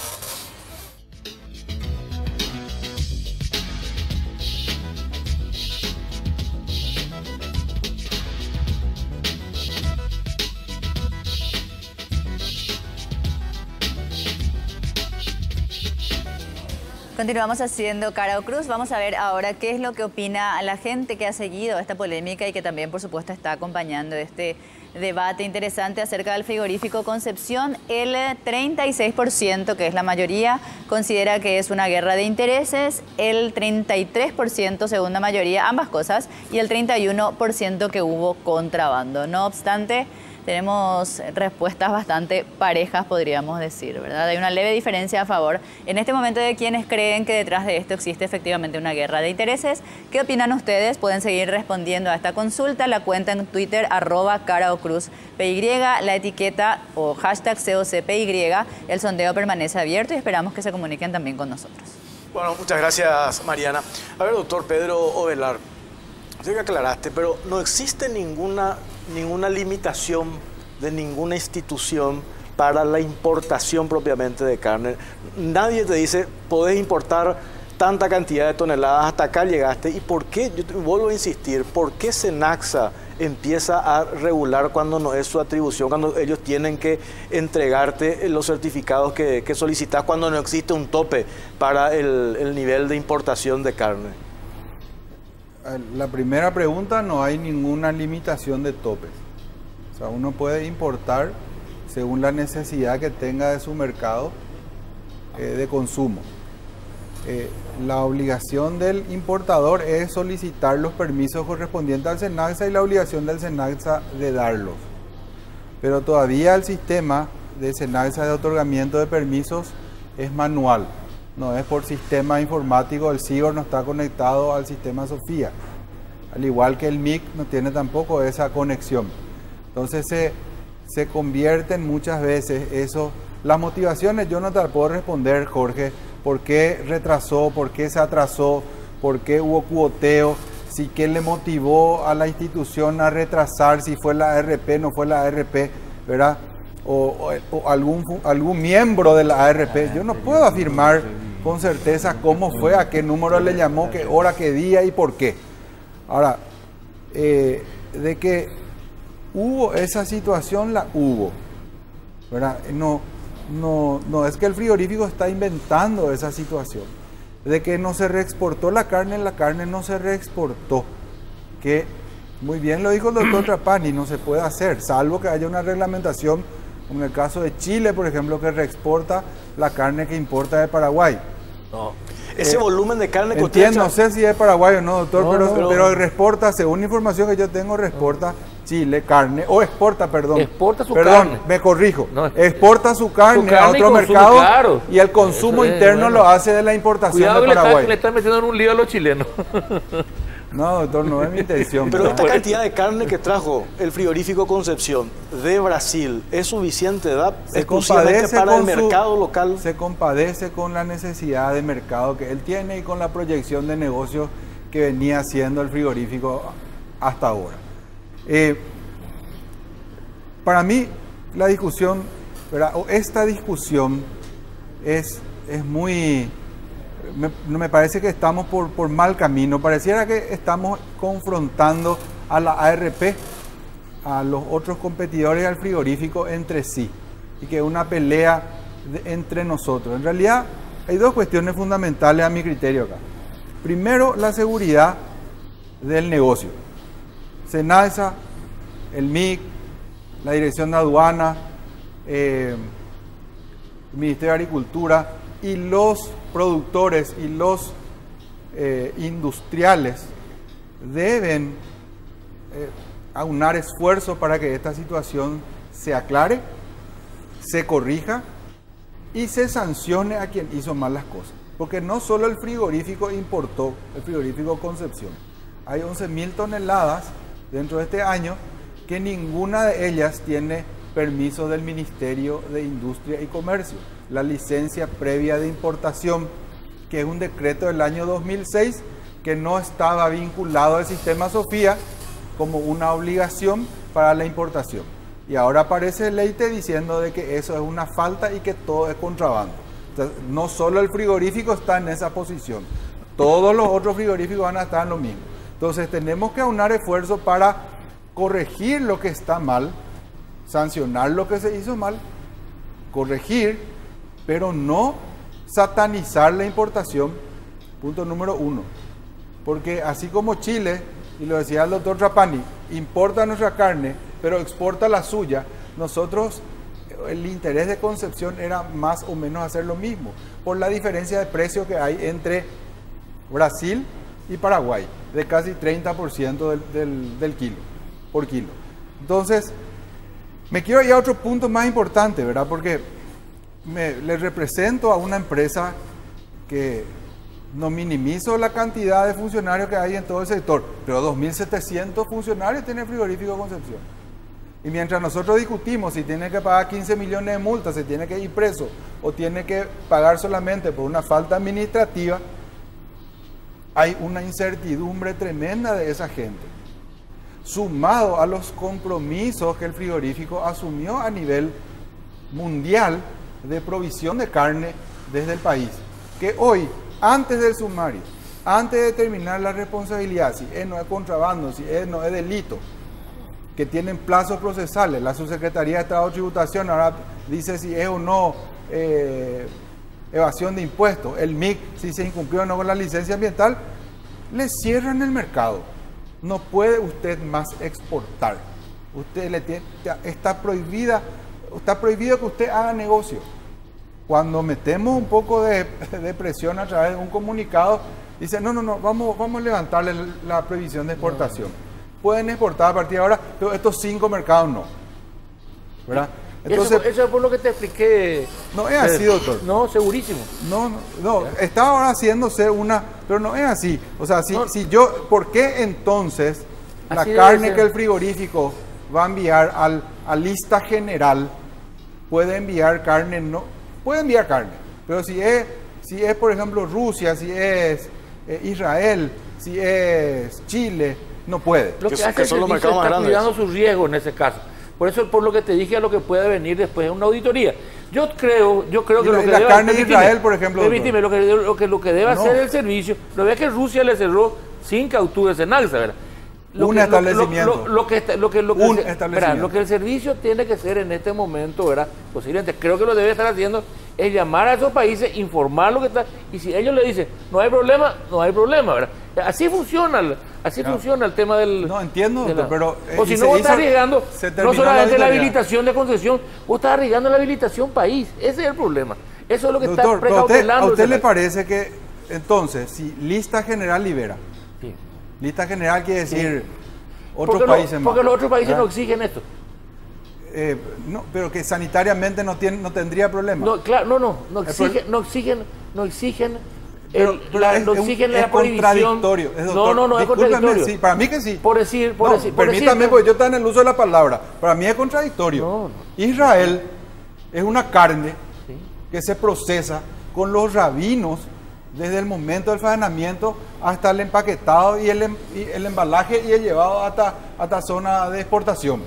Continuamos haciendo Cara o Cruz. Vamos a ver ahora qué es lo que opina la gente que ha seguido esta polémica y que también, por supuesto, está acompañando este debate interesante acerca del frigorífico Concepción. El 36%, que es la mayoría, considera que es una guerra de intereses, el 33%, segunda mayoría, ambas cosas, y el 31% que hubo contrabando. No obstante, tenemos respuestas bastante parejas, podríamos decir, ¿verdad? Hay una leve diferencia a favor en este momento de quienes creen que detrás de esto existe efectivamente una guerra de intereses. ¿Qué opinan ustedes? Pueden seguir respondiendo a esta consulta. La cuenta en Twitter, @caraocruzpy, la etiqueta o hashtag COCPY. El sondeo permanece abierto y esperamos que se comuniquen también con nosotros. Bueno, muchas gracias, Mariana. A ver, doctor Pedro Ovelar, sé que aclaraste, pero no existe ninguna limitación de ninguna institución para la importación propiamente de carne. Nadie te dice, podés importar tanta cantidad de toneladas, hasta acá llegaste. ¿Y por qué? Yo vuelvo a insistir, ¿por qué Senaxa empieza a regular cuando no es su atribución, cuando ellos tienen que entregarte los certificados que solicitas, cuando no existe un tope para el nivel de importación de carne? La primera pregunta, no hay ninguna limitación de topes. O sea, uno puede importar según la necesidad que tenga de su mercado de consumo. La obligación del importador es solicitar los permisos correspondientes al SENAXA y la obligación del SENAXA de darlos. Pero todavía el sistema de SENAXA de otorgamiento de permisos es manual. No es por sistema informático, el SIGOR no está conectado al sistema SOFIA. Al igual que el MIC no tiene tampoco esa conexión. Entonces se convierten muchas veces eso. Las motivaciones yo no te las puedo responder, Jorge. ¿Por qué retrasó? ¿Por qué se atrasó? ¿Por qué hubo cuoteo? Si qué le motivó a la institución a retrasar, si fue la ARP, no fue la ARP, ¿verdad? O algún miembro de la ARP. Yo no puedo afirmar con certeza cómo fue, a qué número le llamó, qué hora, qué día y por qué. Ahora, de que hubo esa situación, la hubo, ¿verdad? No es que el frigorífico está inventando esa situación. De que no se reexportó la carne no se reexportó. Que muy bien lo dijo el doctor Trapani, no se puede hacer, salvo que haya una reglamentación, como en el caso de Chile, por ejemplo, que reexporta la carne que importa de Paraguay. No. Ese volumen de carne que entiendo, no sé si es Paraguay o no, doctor, pero reexporta, según la información que yo tengo, reexporta Chile carne, o exporta, perdón. Exporta su carne. Me corrijo. No, exporta su carne a otro mercado, claro, y el consumo interno lo hace de la importación de Paraguay. Le están metiendo en un lío a los chilenos. No, doctor, no es mi intención. Pero esta cantidad de carne que trajo el frigorífico Concepción de Brasil, ¿es suficiente edad exclusivamente para el mercado local? Se compadece con la necesidad de mercado que él tiene y con la proyección de negocio que venía haciendo el frigorífico hasta ahora. Para mí, la discusión, ¿verdad? O esta discusión es muy... Me parece que estamos por mal camino. Pareciera que estamos confrontando a la ARP, a los otros competidores al frigorífico entre sí, y que es una pelea entre nosotros. En realidad hay dos cuestiones fundamentales a mi criterio acá. Primero, la seguridad del negocio. SENAXA, el MIC, la Dirección de Aduana, el Ministerio de Agricultura y los productores y los industriales deben aunar esfuerzos para que esta situación se aclare, se corrija y se sancione a quien hizo mal las cosas. Porque no solo el frigorífico importó, el frigorífico Concepción. Hay 11.000 toneladas dentro de este año que ninguna de ellas tiene permiso del Ministerio de Industria y Comercio. La licencia previa de importación, que es un decreto del año 2006 que no estaba vinculado al sistema SOFIA, como una obligación para la importación. Y ahora aparece Leite diciendo de que eso es una falta y que todo es contrabando. Entonces, no solo el frigorífico está en esa posición, todos los otros frigoríficos van a estar en lo mismo. Entonces tenemos que aunar esfuerzos para corregir lo que está mal, sancionar lo que se hizo mal, corregir, pero no satanizar la importación, punto número 1. Porque así como Chile, y lo decía el doctor Trapani, importa nuestra carne, pero exporta la suya, nosotros el interés de Concepción era más o menos hacer lo mismo, por la diferencia de precio que hay entre Brasil y Paraguay, de casi 30% del kilo, por kilo. Entonces, me quiero ir a otro punto más importante, ¿verdad? Porque le represento a una empresa que no minimizo la cantidad de funcionarios que hay en todo el sector, pero 2.700 funcionarios tiene el frigorífico Concepción. Y mientras nosotros discutimos si tiene que pagar 15 millones de multas, si tiene que ir preso o tiene que pagar solamente por una falta administrativa, hay una incertidumbre tremenda de esa gente, sumado a los compromisos que el frigorífico asumió a nivel mundial de provisión de carne desde el país, que hoy, antes del sumario, antes de determinar la responsabilidad, si es no es contrabando, si es no es delito, que tienen plazos procesales, la Subsecretaría de Estado de Tributación ahora dice si es o no evasión de impuestos, el MIC si se incumplió o no con la licencia ambiental, le cierran el mercado. No puede usted más exportar. Está prohibido que usted haga negocio. Cuando metemos un poco de presión a través de un comunicado, dice no, vamos a levantarle la prohibición de exportación. Pueden exportar a partir de ahora, pero estos 5 mercados no. ¿Verdad? Entonces, eso es por lo que te expliqué. No es así, doctor. No, segurísimo. No, está ahora haciéndose una, pero no es así. O sea, ¿por qué entonces la carne que el frigorífico va a enviar a lista general puede enviar carne? No, puede enviar carne, pero si es por ejemplo Rusia, si es Israel, si es Chile, no puede. Lo que hace el servicio está cuidando su riesgo en ese caso. Por eso, por lo que te dije, a lo que puede venir después de una auditoría. Yo creo que lo que la carne de Israel, por ejemplo. Permíteme, lo que debe hacer el servicio, lo ve que Rusia le cerró sin cauturas en alza, ¿verdad? Un establecimiento. Lo que el servicio tiene que hacer en este momento, ¿verdad? Posiblemente, creo que lo debe estar haciendo, es llamar a esos países, informar lo que está, y si ellos le dicen, no hay problema, ¿verdad? Así funciona el tema del... No, entiendo, pero... o si no, vos estás arriesgando, no solamente la habilitación de concesión, vos estás arriesgando la habilitación país. Ese es el problema. Eso es lo que está precautelando. ¿A usted le parece que, entonces, si lista general libera? Sí. Lista general quiere decir otros países más. Porque los otros países no exigen esto. No, pero que sanitariamente no tendría problema. No, claro, no exigen la prohibición. Contradictorio. No es contradictorio. Sí, para mí que sí. Permítame, porque yo estoy en el uso de la palabra. Para mí es contradictorio. No. Israel es una carne que se procesa con los rabinos desde el momento del faenamiento hasta el empaquetado y el embalaje y el llevado hasta zona de exportación.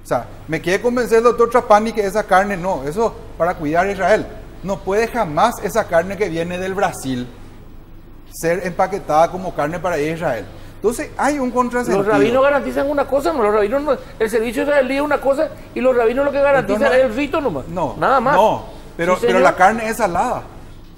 O sea, me quiere convencer el doctor Trapani que esa carne no, eso para cuidar a Israel. No puede jamás esa carne que viene del Brasil ser empaquetada como carne para Israel. Entonces hay un contrasentido. Los rabinos garantizan una cosa, no, los rabinos no, el servicio israelí es una cosa y los rabinos lo que garantizan es el rito nomás. No, nada más. No, pero la carne es salada.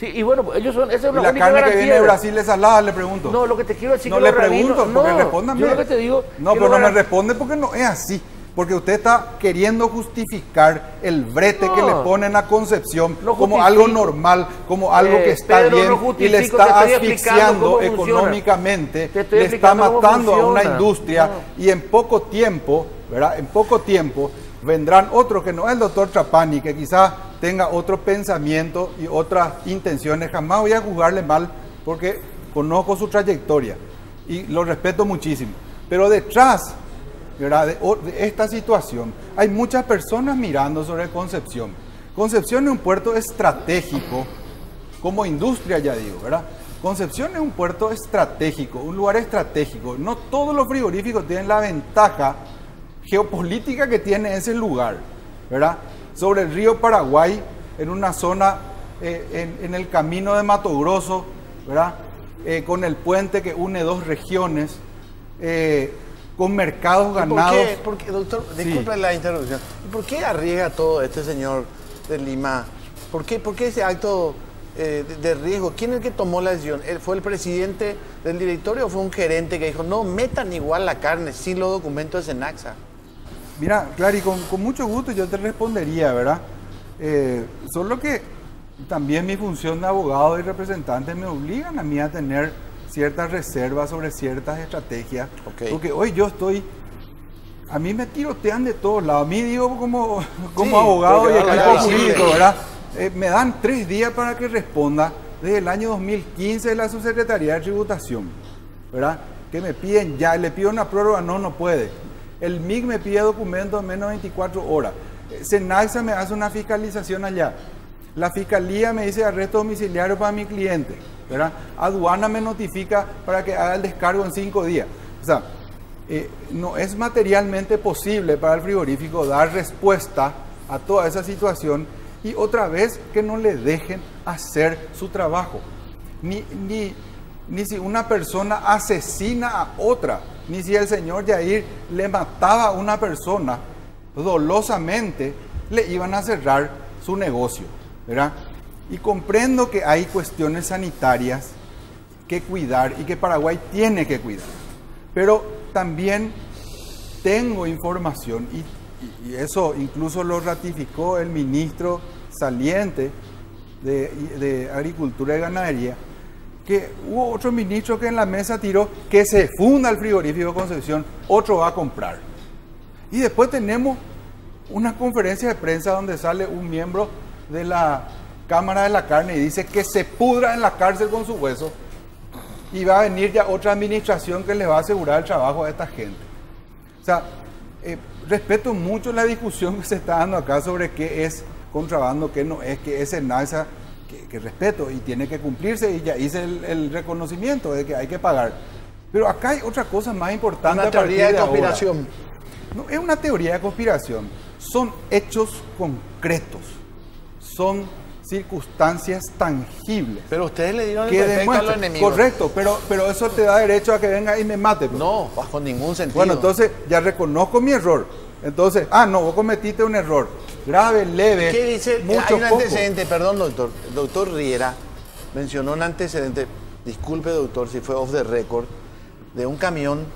Sí, y bueno, ellos son, esa es la única garantía. La carne que viene de Brasil es salada, le pregunto. No, lo que te quiero decir no que le los rabinos, pregunto, porque respóndame. Yo lo que te digo. No, pero no me responde porque no es así. Porque usted está queriendo justificar el brete que le ponen a Concepción como algo normal, como algo que está bien, y le está asfixiando económicamente, le está matando a una industria, y en poco tiempo, ¿verdad? En poco tiempo vendrán otros que no es el doctor Trapani, que quizás tenga otro pensamiento y otras intenciones. Jamás voy a juzgarle mal porque conozco su trayectoria y lo respeto muchísimo. Pero detrás, ¿verdad?, de esta situación hay muchas personas mirando sobre Concepción. Concepción es un puerto estratégico como industria, ya digo, ¿verdad? Concepción es un puerto estratégico, un lugar estratégico. No todos los frigoríficos tienen la ventaja geopolítica que tiene ese lugar, ¿verdad? Sobre el río Paraguay, en una zona, en el camino de Mato Grosso, ¿verdad? Con el puente que une dos regiones, con mercados ganados. ¿Por qué, doctor, disculpe la interrupción, ¿por qué arriesga todo este señor de Lima? ¿Por qué ese acto de riesgo? ¿Quién es el que tomó la decisión? ¿Fue el presidente del directorio o fue un gerente que dijo, no, metan igual la carne sin los documentos de Senaxa? Mira, Clary, con mucho gusto yo te respondería, ¿verdad? Solo que también mi función de abogado y representante me obligan a mí a tener ciertas reservas sobre ciertas estrategias. Okay. Porque hoy yo a mí me tirotean de todos lados. A mí digo como abogado y equipo jurídico, ¿verdad? Me dan 3 días para que responda desde el año 2015 de la Subsecretaría de Tributación, ¿verdad? Que me piden ya, le pido una prórroga, no puede. El MIC me pide documentos en menos de 24 horas. Senaxa me hace una fiscalización allá. La fiscalía me dice arresto domiciliario para mi cliente, ¿verdad? Aduana me notifica para que haga el descargo en 5 días. O sea, no es materialmente posible para el frigorífico dar respuesta a toda esa situación y otra vez que no le dejen hacer su trabajo. Ni si una persona asesina a otra, ni si el señor Yair le mataba a una persona dolosamente, le iban a cerrar su negocio, ¿verdad? Y comprendo que hay cuestiones sanitarias que cuidar y que Paraguay tiene que cuidar. Pero también tengo información, y eso incluso lo ratificó el ministro saliente de Agricultura y Ganadería, que hubo otro ministro que en la mesa tiró que se funda el frigorífico Concepción, otro va a comprar. Y después tenemos una conferencia de prensa donde sale un miembro de la Cámara de la Carne y dice que se pudra en la cárcel con su hueso y va a venir ya otra administración que le va a asegurar el trabajo a esta gente. O sea, respeto mucho la discusión que se está dando acá sobre qué es contrabando, qué no es, qué es Senaxa, que respeto y tiene que cumplirse, y ya hice el reconocimiento de que hay que pagar. Pero acá hay otra cosa más importante. Una teoría de conspiración. No es una teoría de conspiración, son hechos concretos, son circunstancias tangibles. Pero ustedes le dieron el perfecto a los enemigos. Correcto, pero eso te da derecho a que venga y me mate. Pues. No, bajo ningún sentido. Bueno, entonces ya reconozco mi error. Entonces, vos cometiste un error. Grave, leve, ¿qué dice? Mucho, hay un poco. antecedente, perdón, doctor. El doctor Riera mencionó un antecedente, disculpe, doctor, si fue off the record, de un camión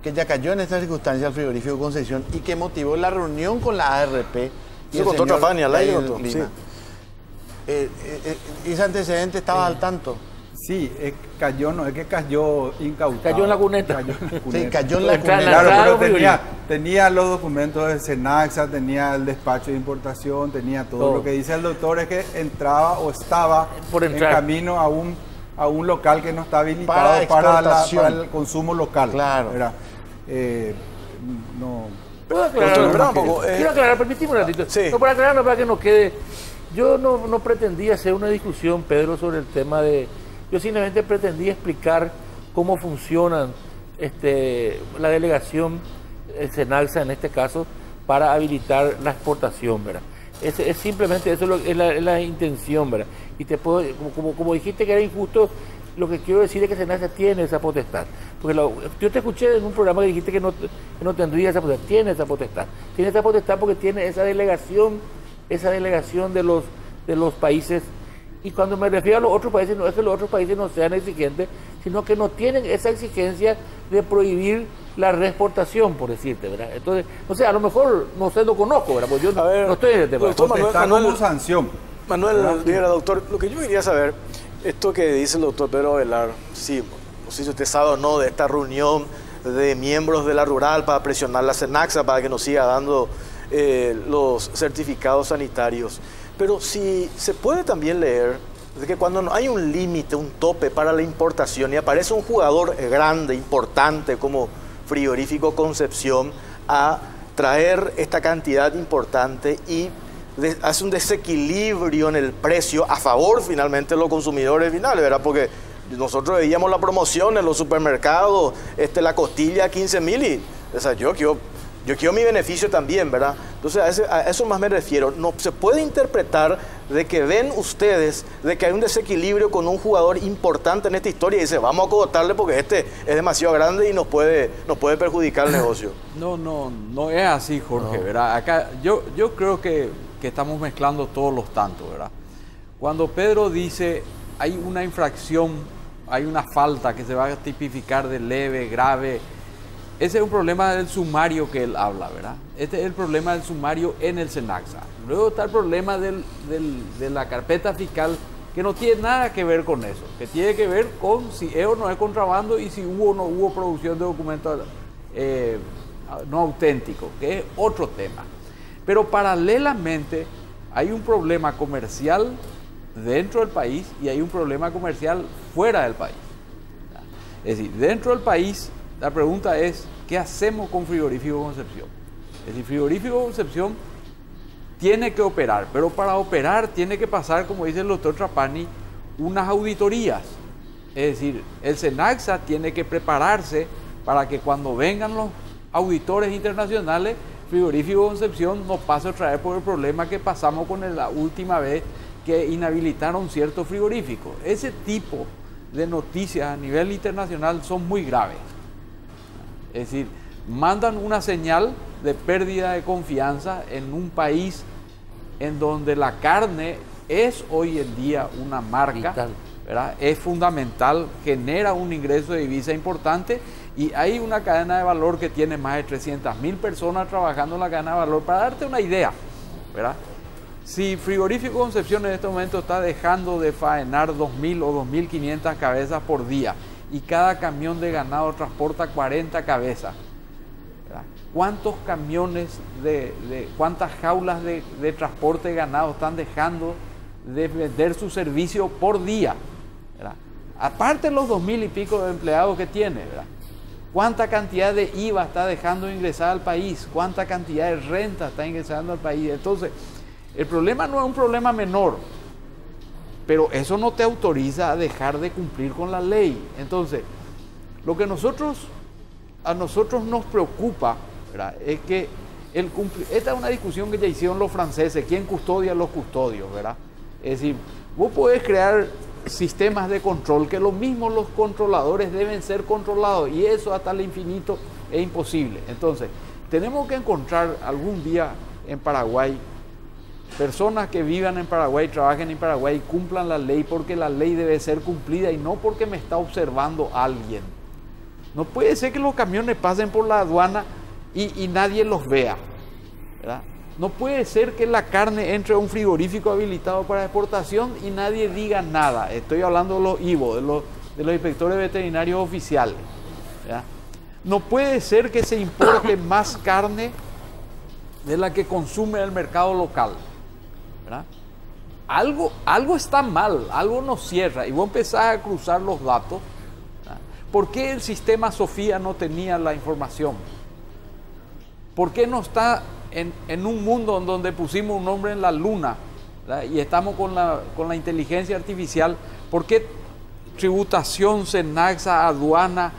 que ya cayó en esta circunstancia al frigorífico Concepción y que motivó la reunión con la ARP. Y el señor Trapani al aire, doctor. Sí. ¿Ese antecedente estaba al tanto? Sí, cayó, no es que cayó incautado. Cayó en la cuneta. Cayó en la cuneta. Sí, cayó en la cuneta. Claro, pero tenía los documentos de Senaxa, tenía el despacho de importación, tenía todo. Lo que dice el doctor es que entraba o estaba en camino a un local que no está habilitado para el consumo local. Claro. No. ¿Puedo aclarar un poco? Quiero aclarar, permíteme un ratito. Sí. No, para aclarar, para que nos quede. Yo no pretendía hacer una discusión, Pedro, sobre el tema de... Yo simplemente pretendía explicar cómo funcionan la delegación Senaxa, en este caso, para habilitar la exportación, ¿verdad? Es simplemente eso es la intención, ¿verdad? Y te puedo, como dijiste que era injusto, lo que quiero decir es que Senaxa tiene esa potestad. Porque yo te escuché en un programa que dijiste que no tendría esa potestad. Tiene esa potestad. Tiene esa potestad porque tiene esa delegación de los países. Y cuando me refiero a los otros países, no es que los otros países no sean exigentes, sino que no tienen esa exigencia de prohibir la reexportación, por decirte, ¿verdad? Entonces, no sé, a lo mejor no sé, lo conozco, ¿verdad? Porque yo no estoy en el tema. Está como sanción. Manuel Riera, doctor, lo que yo quería saber, esto que dice el doctor Pedro Velar, sí, no sé si usted sabe o no de esta reunión de miembros de la rural para presionar la Senaxa para que nos siga dando los certificados sanitarios. Pero si se puede también leer de que cuando no hay un límite, un tope para la importación y aparece un jugador grande, importante como Frigorífico Concepción a traer esta cantidad importante y hace un desequilibrio en el precio a favor finalmente de los consumidores finales, ¿verdad? Porque nosotros veíamos la promoción en los supermercados, la costilla a 15.000 y, o sea, yo quiero mi beneficio también, ¿verdad? Entonces a eso más me refiero. No se puede interpretar de que ven ustedes de que hay un desequilibrio con un jugador importante en esta historia y dice, vamos a acogotarle porque este es demasiado grande y nos puede perjudicar el negocio. No es así, Jorge, ¿verdad? Acá yo creo que estamos mezclando todos los tantos, ¿verdad? Cuando Pedro dice hay una infracción, hay una falta que se va a tipificar de leve, grave, ese es un problema del sumario que él habla, ¿verdad? Este es el problema del sumario en el SENACSA. Luego está el problema de la carpeta fiscal, que no tiene nada que ver con eso, que tiene que ver con si es o no es contrabando y si hubo o no hubo producción de documentos no auténticos, que es otro tema. Pero paralelamente hay un problema comercial dentro del país y hay un problema comercial fuera del país. Es decir, dentro del país, la pregunta es, ¿qué hacemos con Frigorífico Concepción? Es decir, Frigorífico Concepción tiene que operar, pero para operar tiene que pasar, como dice el doctor Trapani, unas auditorías. Es decir, el SENACSA tiene que prepararse para que cuando vengan los auditores internacionales, Frigorífico Concepción no pase otra vez por el problema que pasamos con la última vez que inhabilitaron ciertos frigoríficos. Ese tipo de noticias a nivel internacional son muy graves. Es decir, mandan una señal de pérdida de confianza en un país en donde la carne es hoy en día una marca, ¿verdad? Es fundamental, genera un ingreso de divisa importante y hay una cadena de valor que tiene más de 300.000 personas trabajando en la cadena de valor. Para darte una idea, ¿verdad? Si Frigorífico Concepción en este momento está dejando de faenar 2.000 o 2.500 cabezas por día y cada camión de ganado transporta 40 cabezas, ¿verdad? ¿Cuántos camiones, cuántas jaulas de transporte de ganado están dejando de vender su servicio por día, ¿verdad? Aparte de los 2.000 y pico de empleados que tiene, ¿verdad? ¿Cuánta cantidad de IVA está dejando de ingresar al país? ¿Cuánta cantidad de renta está ingresando al país? Entonces, el problema no es un problema menor, pero eso no te autoriza a dejar de cumplir con la ley. Entonces, lo que a nosotros nos preocupa, ¿verdad? Es que esta es una discusión que ya hicieron los franceses, ¿quién custodia a los custodios, ¿verdad? Es decir, vos podés crear sistemas de control que los mismos los controladores deben ser controlados y eso hasta el infinito es imposible. Entonces, tenemos que encontrar algún día en Paraguay personas que vivan en Paraguay, trabajen en Paraguay y cumplan la ley porque la ley debe ser cumplida y no porque me está observando alguien. No puede ser que los camiones pasen por la aduana y nadie los vea, ¿verdad? No puede ser que la carne entre a un frigorífico habilitado para exportación y nadie diga nada. Estoy hablando de los IVO, de los inspectores veterinarios oficiales, ¿verdad? No puede ser que se importe más carne de la que consume el mercado local, ¿verdad? Algo está mal, algo nos cierra y vos empezás a cruzar los datos, ¿verdad? ¿Por qué el sistema Sofía no tenía la información? ¿Por qué no está en un mundo en donde pusimos un hombre en la luna, ¿verdad? Y estamos con la inteligencia artificial? ¿Por qué tributación, SENACSA, aduana,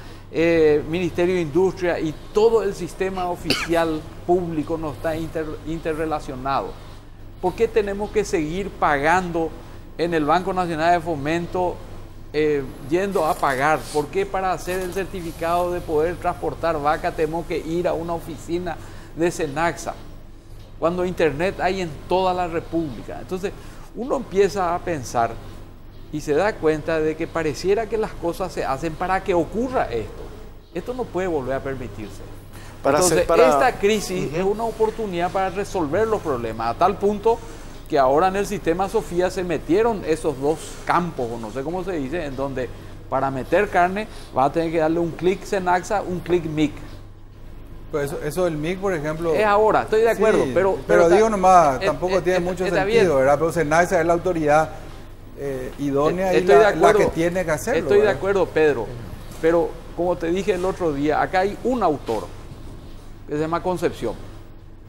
Ministerio de Industria y todo el sistema oficial público no está interrelacionado? ¿Por qué tenemos que seguir pagando en el Banco Nacional de Fomento, yendo a pagar? ¿Por qué para hacer el certificado de poder transportar vaca tenemos que ir a una oficina de SENACSA? Cuando internet hay en toda la República. Entonces uno empieza a pensar y se da cuenta de que pareciera que las cosas se hacen para que ocurra esto. Esto no puede volver a permitirse. Esta crisis es una oportunidad para resolver los problemas, a tal punto que ahora en el sistema Sofía se metieron esos dos campos, o no sé cómo se dice, en donde para meter carne va a tener que darle un clic SENACSA, un clic MIC. Pues eso del MIC, por ejemplo... Es ahora, estoy de acuerdo, sí, pero digo nomás, tampoco tiene mucho sentido, bien, ¿verdad? Pero SENACSA es la autoridad idónea y la que tiene que hacerlo. Estoy ¿verdad? de acuerdo, Pedro, pero como te dije el otro día, acá hay un autor que se llama Concepción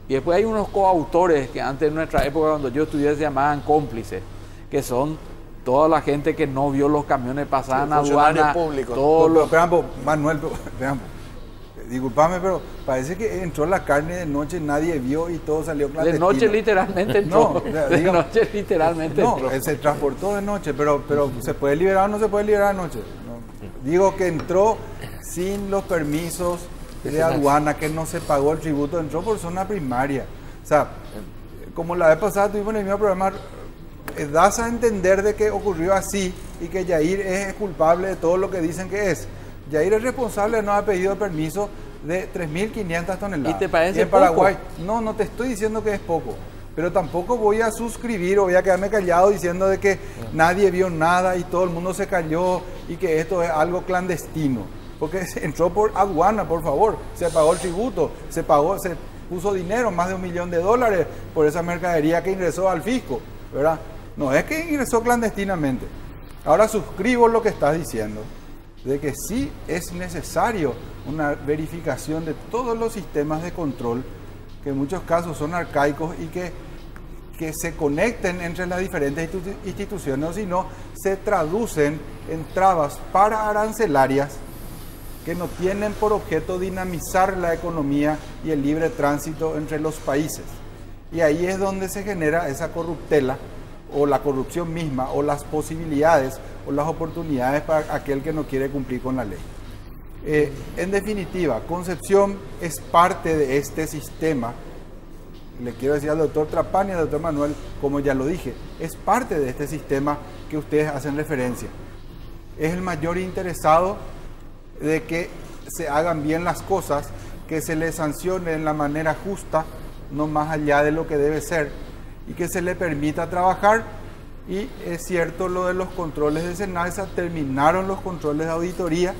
y después hay unos coautores que antes en nuestra época cuando yo estudié se llamaban cómplices, que son toda la gente que no vio los camiones pasar en funcionarios aduana, públicos. todos los... Pero, Manuel, disculpame, pero parece que entró la carne de noche, nadie vio y todo salió De clandestino. noche literalmente entró. No, de digo, noche literalmente no, entró. se transportó de noche, pero ¿se puede liberar o no se puede liberar de noche? No. Digo que entró sin los permisos de aduana, que no se pagó el tributo, entró por zona primaria. O sea, como la vez pasada tuvimos en el mismo programa, das a entender de que ocurrió así y que Yair es culpable de todo lo que dicen que es. Yair es responsable de no haber pedido permiso de 3.500 toneladas. ¿Y te parece y en Paraguay, poco? no te estoy diciendo que es poco, pero tampoco voy a suscribir o voy a quedarme callado diciendo de que nadie vio nada y todo el mundo se cayó y que esto es algo clandestino. Porque se entró por aduana, por favor, se pagó el tributo, se puso dinero, más de $1 millón por esa mercadería que ingresó al fisco, ¿verdad? No es que ingresó clandestinamente. Ahora suscribo lo que estás diciendo, de que sí es necesario una verificación de todos los sistemas de control, que en muchos casos son arcaicos y que se conecten entre las diferentes instituciones, o si no, se traducen en trabas para arancelarias que no tienen por objeto dinamizar la economía y el libre tránsito entre los países. Y ahí es donde se genera esa corruptela, o la corrupción misma, o las posibilidades, o las oportunidades para aquel que no quiere cumplir con la ley. En definitiva, Concepción es parte de este sistema. Le quiero decir al doctor Trapani y al doctor Manuel, como ya lo dije, es parte de este sistema que ustedes hacen referencia. Es el mayor interesado de que se hagan bien las cosas, que se le sancione en la manera justa, no más allá de lo que debe ser, y que se le permita trabajar. Y es cierto lo de los controles de SENALSA, terminaron los controles de auditoría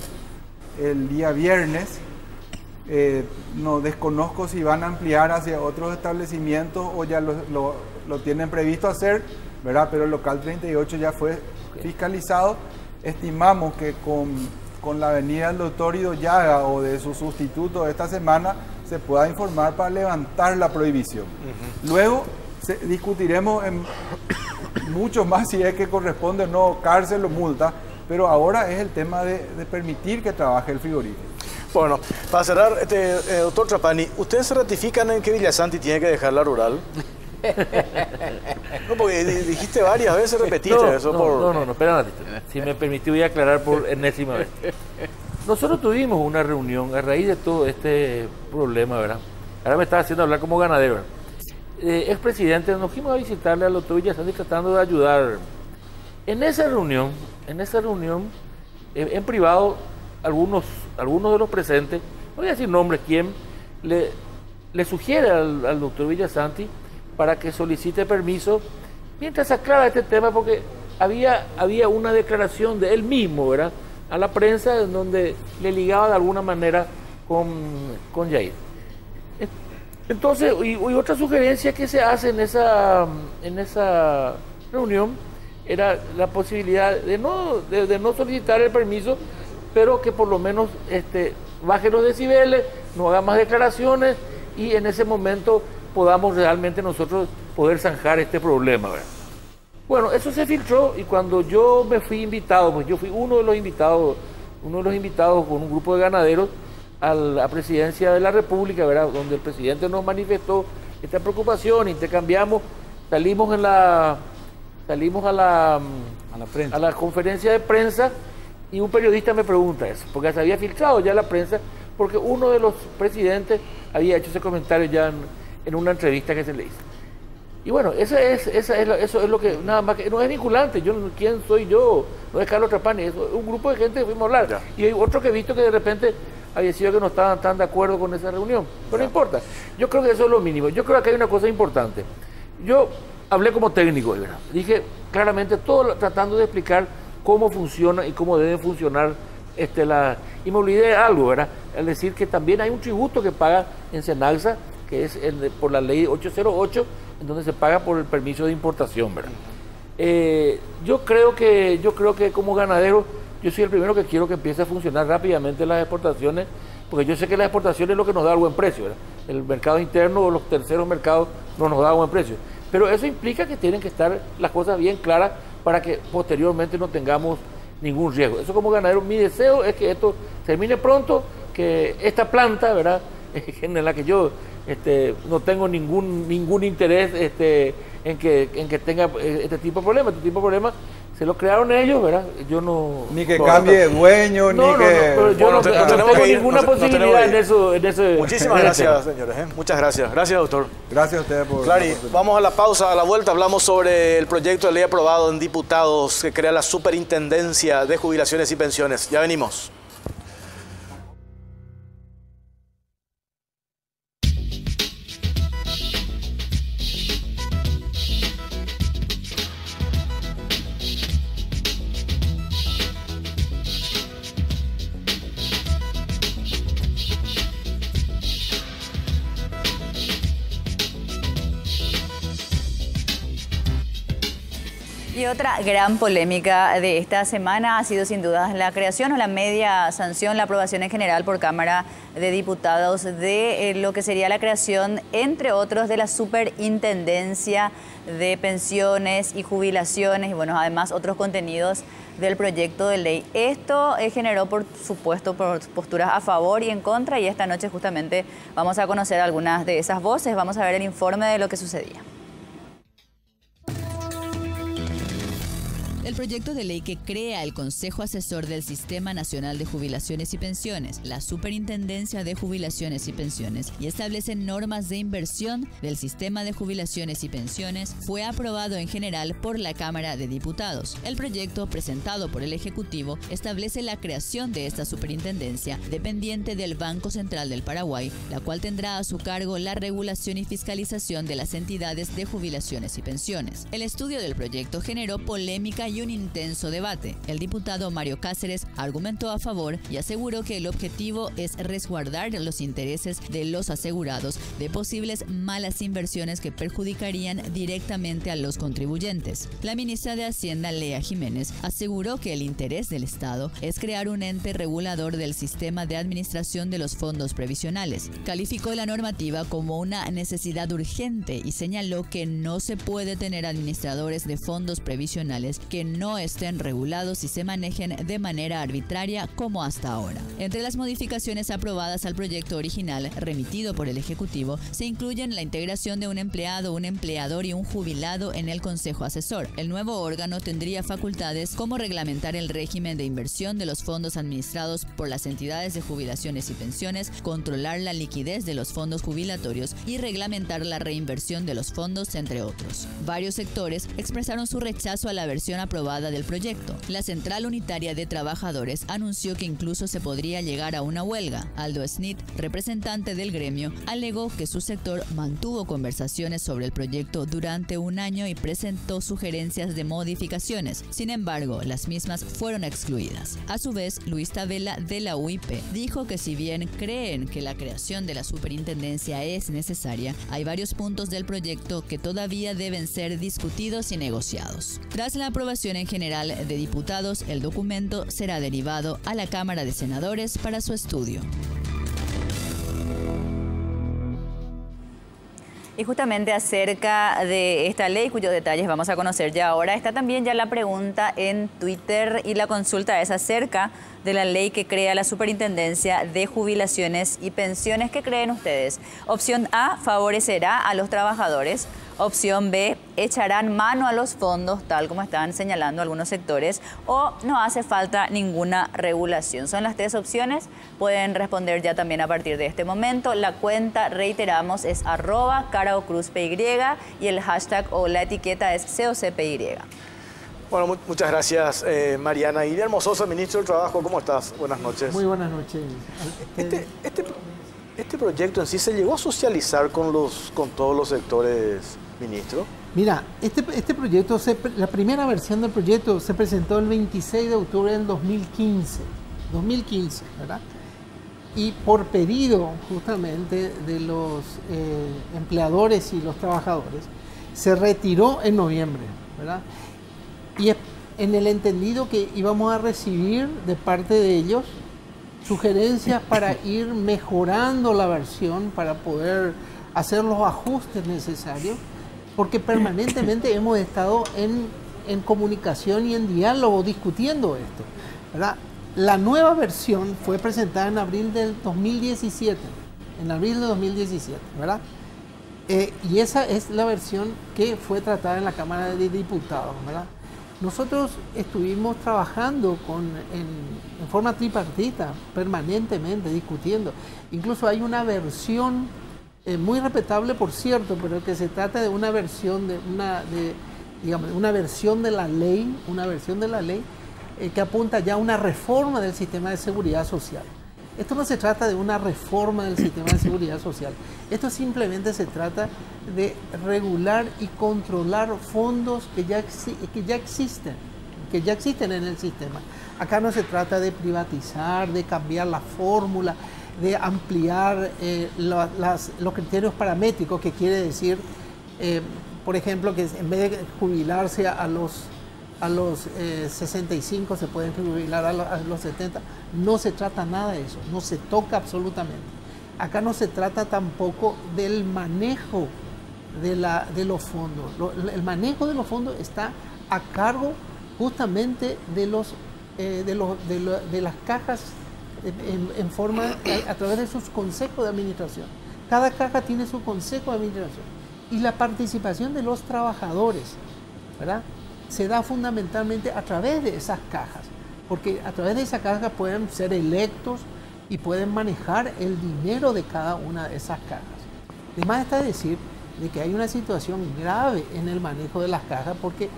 el día viernes. No desconozco si van a ampliar hacia otros establecimientos o ya lo tienen previsto hacer, ¿verdad? Pero el local 38 ya fue fiscalizado. Estimamos que con la venida del doctor Ido Llaga o de su sustituto esta semana se pueda informar para levantar la prohibición. Luego discutiremos en mucho más si es que corresponde o no cárcel o multa, pero ahora es el tema de permitir que trabaje el frigorífico. Bueno, para cerrar, doctor Trapani, ¿ustedes se ratifican en que Villasanti tiene que dejar la rural? No, porque dijiste varias veces, repetiste eso. No, espera un ratito. Si me permitió, voy a aclarar por enésima vez. Nosotros tuvimos una reunión a raíz de todo este problema, ¿verdad? Ahora me estaba haciendo hablar como ganadero, ¿verdad? Expresidente, nos fuimos a visitarle al doctor Villasanti tratando de ayudar. En esa reunión, en privado, algunos de los presentes, no voy a decir nombres, quién, le sugiere al doctor Villasanti para que solicite permiso mientras se aclara este tema, porque había una declaración de él mismo, ¿verdad?, a la prensa en donde le ligaba de alguna manera con Yair. Entonces, y otra sugerencia que se hace en esa reunión era la posibilidad de no solicitar el permiso, pero que por lo menos baje los decibeles, no haga más declaraciones y en ese momento podamos realmente nosotros poder zanjar este problema, ¿verdad? Bueno, eso se filtró y cuando yo me fui invitado, pues yo fui uno de los invitados con un grupo de ganaderos a la presidencia de la República, ¿verdad?, donde el presidente nos manifestó esta preocupación, intercambiamos, salimos a la conferencia de prensa y un periodista me pregunta eso, porque se había filtrado ya la prensa, porque uno de los presidentes había hecho ese comentario ya en una entrevista que se le hizo. Y bueno, eso es lo que, nada más que no es vinculante. ¿Quién soy yo? No es Carlos Trapani, es un grupo de gente que fuimos a hablar. Ya. Y hay otro que he visto que de repente había sido que no estaban tan de acuerdo con esa reunión. Pero no importa. Yo creo que eso es lo mínimo. Yo creo que hay una cosa importante. Yo hablé como técnico, ¿verdad? Dije claramente todo tratando de explicar cómo funciona y cómo deben funcionar y me olvidé de algo, ¿verdad? Es decir, que también hay un tributo que paga en SENALSA, que es por la ley 808, en donde se paga por el permiso de importación, ¿verdad? Yo creo que como ganadero, yo soy el primero que quiero que empiece a funcionar rápidamente las exportaciones, porque yo sé que las exportaciones es lo que nos da el buen precio, ¿verdad? El mercado interno o los terceros mercados no nos da buen precio. Pero eso implica que tienen que estar las cosas bien claras para que posteriormente no tengamos ningún riesgo. Eso como ganadero, mi deseo es que esto termine pronto, que esta planta, ¿verdad?, en la que yo no tengo ningún interés en que tenga este tipo de problemas. Este tipo de problemas se lo crearon ellos, ¿verdad? Yo no... Ni que cambie de dueño, ni que... pero yo no tengo ninguna posibilidad en ese... Muchísimas gracias, señores. Muchas gracias. Gracias, doctor. Gracias a ustedes por... Clary, vamos a la pausa. A la vuelta hablamos sobre el proyecto de ley aprobado en diputados que crea la Superintendencia de Jubilaciones y Pensiones. Ya venimos. Y otra gran polémica de esta semana ha sido sin duda la creación o la media sanción, la aprobación en general por Cámara de Diputados de lo que sería la creación, entre otros, de la Superintendencia de Pensiones y Jubilaciones y bueno, además otros contenidos del proyecto de ley. Esto generó, por supuesto, posturas a favor y en contra y esta noche justamente vamos a conocer algunas de esas voces, vamos a ver el informe de lo que sucedía. El proyecto de ley que crea el Consejo Asesor del Sistema Nacional de Jubilaciones y Pensiones, la Superintendencia de Jubilaciones y Pensiones, y establece normas de inversión del sistema de jubilaciones y pensiones, fue aprobado en general por la Cámara de Diputados. El proyecto, presentado por el Ejecutivo, establece la creación de esta superintendencia dependiente del Banco Central del Paraguay, la cual tendrá a su cargo la regulación y fiscalización de las entidades de jubilaciones y pensiones. El estudio del proyecto generó polémica y un intenso debate. El diputado Mario Cáceres argumentó a favor y aseguró que el objetivo es resguardar los intereses de los asegurados de posibles malas inversiones que perjudicarían directamente a los contribuyentes. La ministra de Hacienda, Lea Jiménez, aseguró que el interés del Estado es crear un ente regulador del sistema de administración de los fondos previsionales. Calificó la normativa como una necesidad urgente y señaló que no se puede tener administradores de fondos previsionales que no estén regulados y se manejen de manera arbitraria como hasta ahora. Entre las modificaciones aprobadas al proyecto original remitido por el Ejecutivo se incluyen la integración de un empleado, un empleador y un jubilado en el Consejo Asesor. El nuevo órgano tendría facultades como reglamentar el régimen de inversión de los fondos administrados por las entidades de jubilaciones y pensiones, controlar la liquidez de los fondos jubilatorios y reglamentar la reinversión de los fondos, entre otros. Varios sectores expresaron su rechazo a la versión aprobada del proyecto. La Central Unitaria de Trabajadores anunció que incluso se podría llegar a una huelga. Aldo Smith, representante del gremio, alegó que su sector mantuvo conversaciones sobre el proyecto durante un año y presentó sugerencias de modificaciones. Sin embargo, las mismas fueron excluidas. A su vez, Luis Tabela, de la UIP, dijo que si bien creen que la creación de la superintendencia es necesaria, hay varios puntos del proyecto que todavía deben ser discutidos y negociados. Tras la aprobación en general de diputados, el documento será derivado a la Cámara de Senadores para su estudio. Y justamente acerca de esta ley, cuyos detalles vamos a conocer ya ahora, está también ya la pregunta en Twitter y la consulta es acerca de la ley que crea la Superintendencia de Jubilaciones y Pensiones. ¿Qué creen ustedes? Opción A, favorecerá a los trabajadores. Opción B, echarán mano a los fondos, tal como están señalando algunos sectores, o no hace falta ninguna regulación. Son las tres opciones, pueden responder ya también a partir de este momento. La cuenta, reiteramos, es @CaraoCruzPY y el hashtag o la etiqueta es COCPY. Bueno, muchas gracias, Mariana. Guillermo Sosa, ministro del Trabajo, ¿cómo estás? Buenas noches. Muy buenas noches. Este proyecto en sí se llegó a socializar con todos los sectores, ministro. Mira, este proyecto, la primera versión del proyecto se presentó el 26 de octubre del 2015, ¿verdad? Y por pedido justamente de los empleadores y los trabajadores, se retiró en noviembre, ¿verdad? Y en el entendido que íbamos a recibir de parte de ellos sugerencias para ir mejorando la versión, para poder hacer los ajustes necesarios, porque permanentemente hemos estado en en comunicación y en diálogo discutiendo esto, ¿verdad? La nueva versión fue presentada en abril del 2017, ¿verdad? Y esa es la versión que fue tratada en la Cámara de Diputados, ¿verdad? Nosotros estuvimos trabajando en forma tripartita, permanentemente, discutiendo. Incluso hay una versión muy respetable, por cierto, pero que se trata de una versión una versión de la ley, que apunta ya a una reforma del sistema de seguridad social. Esto no se trata de una reforma del sistema de seguridad social. Esto simplemente se trata de regular y controlar fondos que ya existen en el sistema. Acá no se trata de privatizar, de cambiar la fórmula, de ampliar los criterios paramétricos, que quiere decir, por ejemplo, que en vez de jubilarse a los 65 se pueden jubilar a los 70. No se trata nada de eso, no se toca absolutamente. Acá no se trata tampoco del manejo de los fondos. El manejo de los fondos está a cargo justamente de las cajas a través de sus consejos de administración. Cada caja tiene su consejo de administración. Y la participación de los trabajadores, ¿verdad?, se da fundamentalmente a través de esas cajas, porque a través de esas cajas pueden ser electos y pueden manejar el dinero de cada una de esas cajas. Además está decir de que hay una situación grave en el manejo de las cajas, porque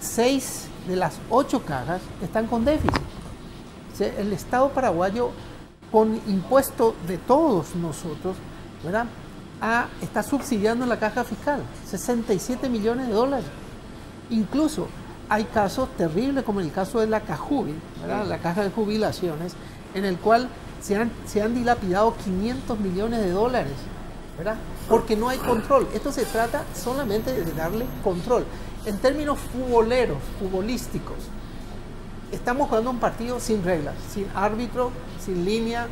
6 de las 8 cajas están con déficit. O sea, el Estado paraguayo, con impuesto de todos nosotros, ¿verdad?, está subsidiando la caja fiscal, 67 millones de dólares. Incluso hay casos terribles, como el caso de la CAJUBI, ¿verdad?, la caja de jubilaciones, en el cual se han dilapidado 500 millones de dólares, ¿verdad?, porque no hay control. Esto se trata solamente de darle control. En términos futbolísticos, estamos jugando un partido sin reglas, sin árbitro, sin línea,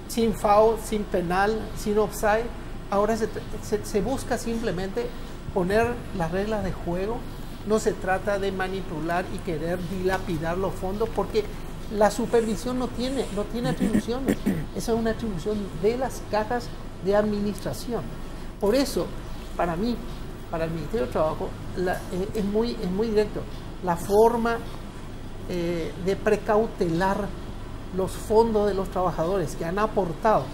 sin foul, sin penal, sin offside. Ahora se busca simplemente poner las reglas de juego. No se trata de manipular y querer dilapidar los fondos, porque la supervisión no tiene atribuciones. Esa es una atribución de las cajas de administración. Por eso, para mí, para el Ministerio de Trabajo, es muy directo. La forma de precautelar los fondos de los trabajadores que han aportado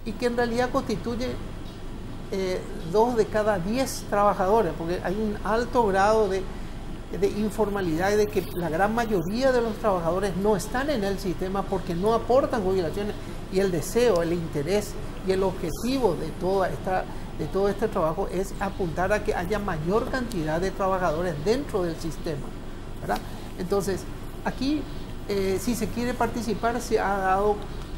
y que en realidad constituye 2 de cada 10 trabajadores, porque hay un alto grado de informalidad y de que la gran mayoría de los trabajadores no están en el sistema porque no aportan jubilaciones, y el deseo, el interés y el objetivo de todo este trabajo es apuntar a que haya mayor cantidad de trabajadores dentro del sistema, ¿verdad? Entonces, aquí, si se quiere participar, se ha dado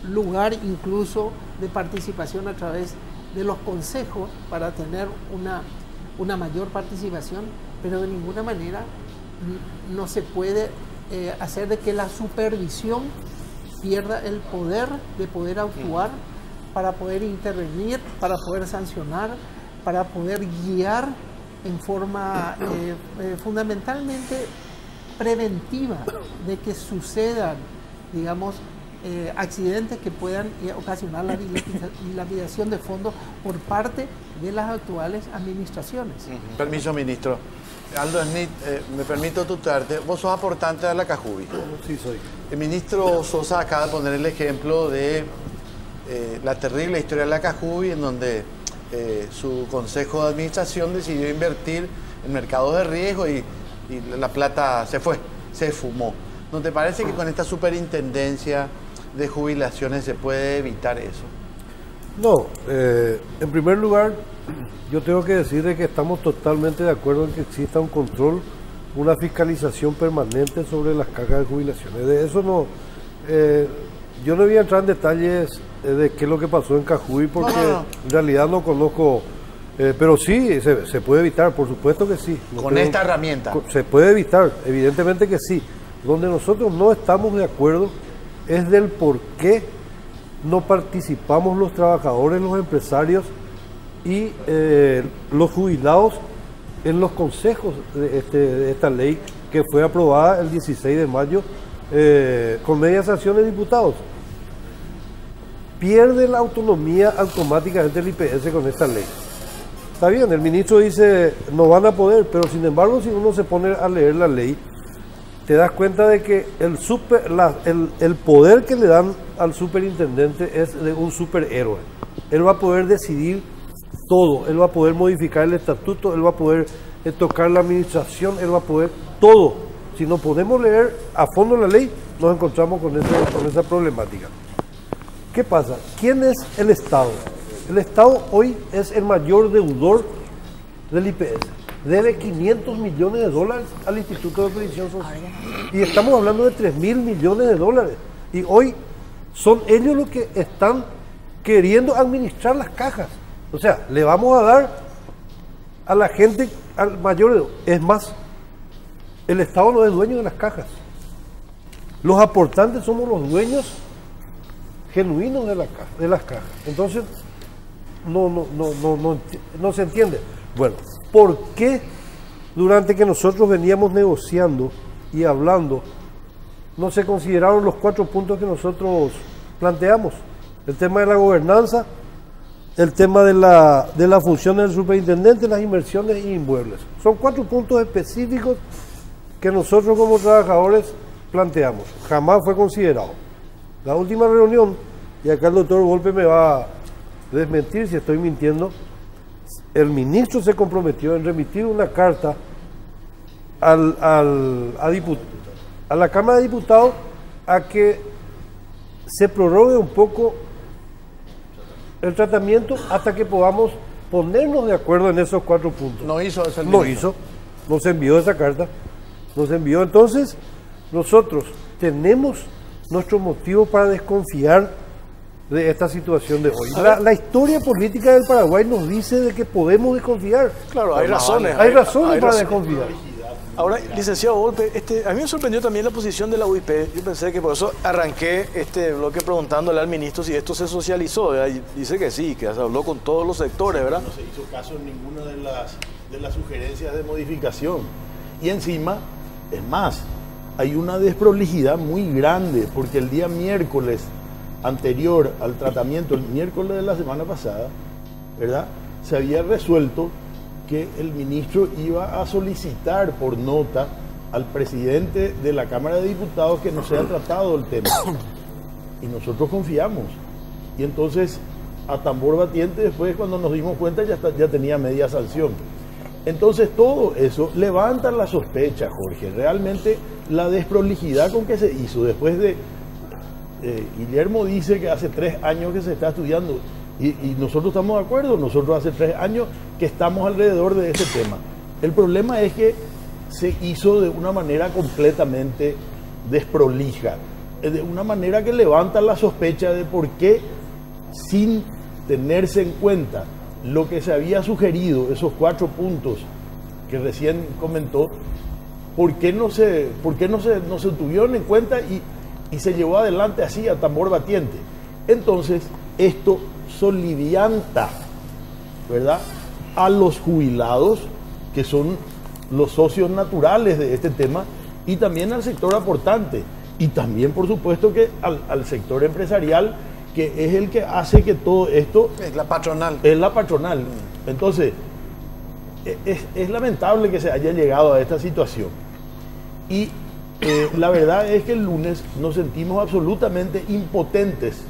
lugar incluso de participación a través de los consejos para tener una mayor participación, pero de ninguna manera no se puede hacer de que la supervisión pierda el poder de poder actuar para poder intervenir, para poder sancionar, para poder guiar en forma fundamentalmente preventiva de que sucedan, digamos, accidentes que puedan ocasionar la dilapidación de fondos por parte de las actuales administraciones. Permiso, ministro. Aldo Smith, me permito tutearte. Vos sos aportante de la CAJUBI. Sí, soy. El ministro Sosa acaba de poner el ejemplo de la terrible historia de la CAJUBI, en donde su consejo de administración decidió invertir en mercados de riesgo y la plata se fumó. ¿No te parece que con esta superintendencia de jubilaciones se puede evitar eso? No, en primer lugar, yo tengo que decir de que estamos totalmente de acuerdo en que exista un control, una fiscalización permanente sobre las cajas de jubilaciones. De eso no, yo no voy a entrar en detalles de qué es lo que pasó en CAJUBI, porque en realidad no conozco, pero sí, se puede evitar, por supuesto que sí. Con esta herramienta. Se puede evitar, evidentemente que sí. Donde nosotros no estamos de acuerdo es del por qué no participamos los trabajadores, los empresarios y los jubilados en los consejos de esta ley que fue aprobada el 16 de mayo con media sanción de diputados. Pierde la autonomía automáticamente el IPS con esta ley. Está bien, el ministro dice no van a poder, pero sin embargo si uno se pone a leer la ley, te das cuenta de que el poder que le dan al superintendente es de un superhéroe. Él va a poder decidir todo, él va a poder modificar el estatuto, él va a poder tocar la administración, él va a poder todo. Si nos podemos leer a fondo la ley, nos encontramos con esa problemática. ¿Qué pasa? ¿Quién es el Estado? El Estado hoy es el mayor deudor del IPS. Debe 500 millones de dólares al Instituto de Previsión Social. Y estamos hablando de 3.000 millones de dólares. Y hoy son ellos los que están queriendo administrar las cajas. O sea, le vamos a dar a la gente al mayor deudor. Es más, el Estado no es dueño de las cajas. Los aportantes somos los dueños genuinos de las cajas. Entonces, no se entiende. Bueno, ¿por qué durante que nosotros veníamos negociando y hablando no se consideraron los 4 puntos que nosotros planteamos? El tema de la gobernanza, el tema de la función del superintendente, las inversiones e inmuebles. Son 4 puntos específicos que nosotros como trabajadores planteamos. Jamás fue considerado. La última reunión, y acá el doctor Volpe me va a desmentir si estoy mintiendo, el ministro se comprometió en remitir una carta a la Cámara de Diputados a que se prorrogue un poco el tratamiento hasta que podamos ponernos de acuerdo en esos 4 puntos. No hizo eso el No ministro. hizo, nos envió esa carta, nos envió. Entonces, nosotros tenemos nuestros motivos para desconfiar de esta situación de hoy. La historia política del Paraguay nos dice de que podemos desconfiar. Claro, hay razones. Hay razones hay para razones. desconfiar. Ahora, licenciado Volpe, a mí me sorprendió también la posición de la UIP. Yo pensé que por eso arranqué este bloque preguntándole al ministro si esto se socializó, ¿verdad? Y dice que sí, que se habló con todos los sectores, ¿verdad? No se hizo caso en ninguna de las sugerencias de modificación. Y encima, es más, hay una desprolijidad muy grande, porque el día miércoles anterior al tratamiento, el miércoles de la semana pasada, ¿verdad?, se había resuelto que el ministro iba a solicitar por nota al presidente de la Cámara de Diputados que no se haya tratado el tema. Y nosotros confiamos. Y entonces, a tambor batiente, después cuando nos dimos cuenta ya tenía media sanción. Entonces todo eso levanta la sospecha, Jorge. Realmente la desprolijidad con que se hizo después de... Guillermo dice que hace 3 años que se está estudiando y nosotros estamos de acuerdo, nosotros hace 3 años que estamos alrededor de ese tema. El problema es que se hizo de una manera completamente desprolija, de una manera que levanta la sospecha de por qué, sin tenerse en cuenta lo que se había sugerido, esos 4 puntos que recién comentó, ¿por qué no se tuvieron en cuenta y se llevó adelante así a tambor batiente? Entonces, esto solivianta, ¿verdad?, a los jubilados, que son los socios naturales de este tema, y también al sector aportante, y también, por supuesto, que al sector empresarial, que es el que hace que todo esto... Es la patronal. Es la patronal. Entonces, es lamentable que se haya llegado a esta situación. Y la verdad es que el lunes nos sentimos absolutamente impotentes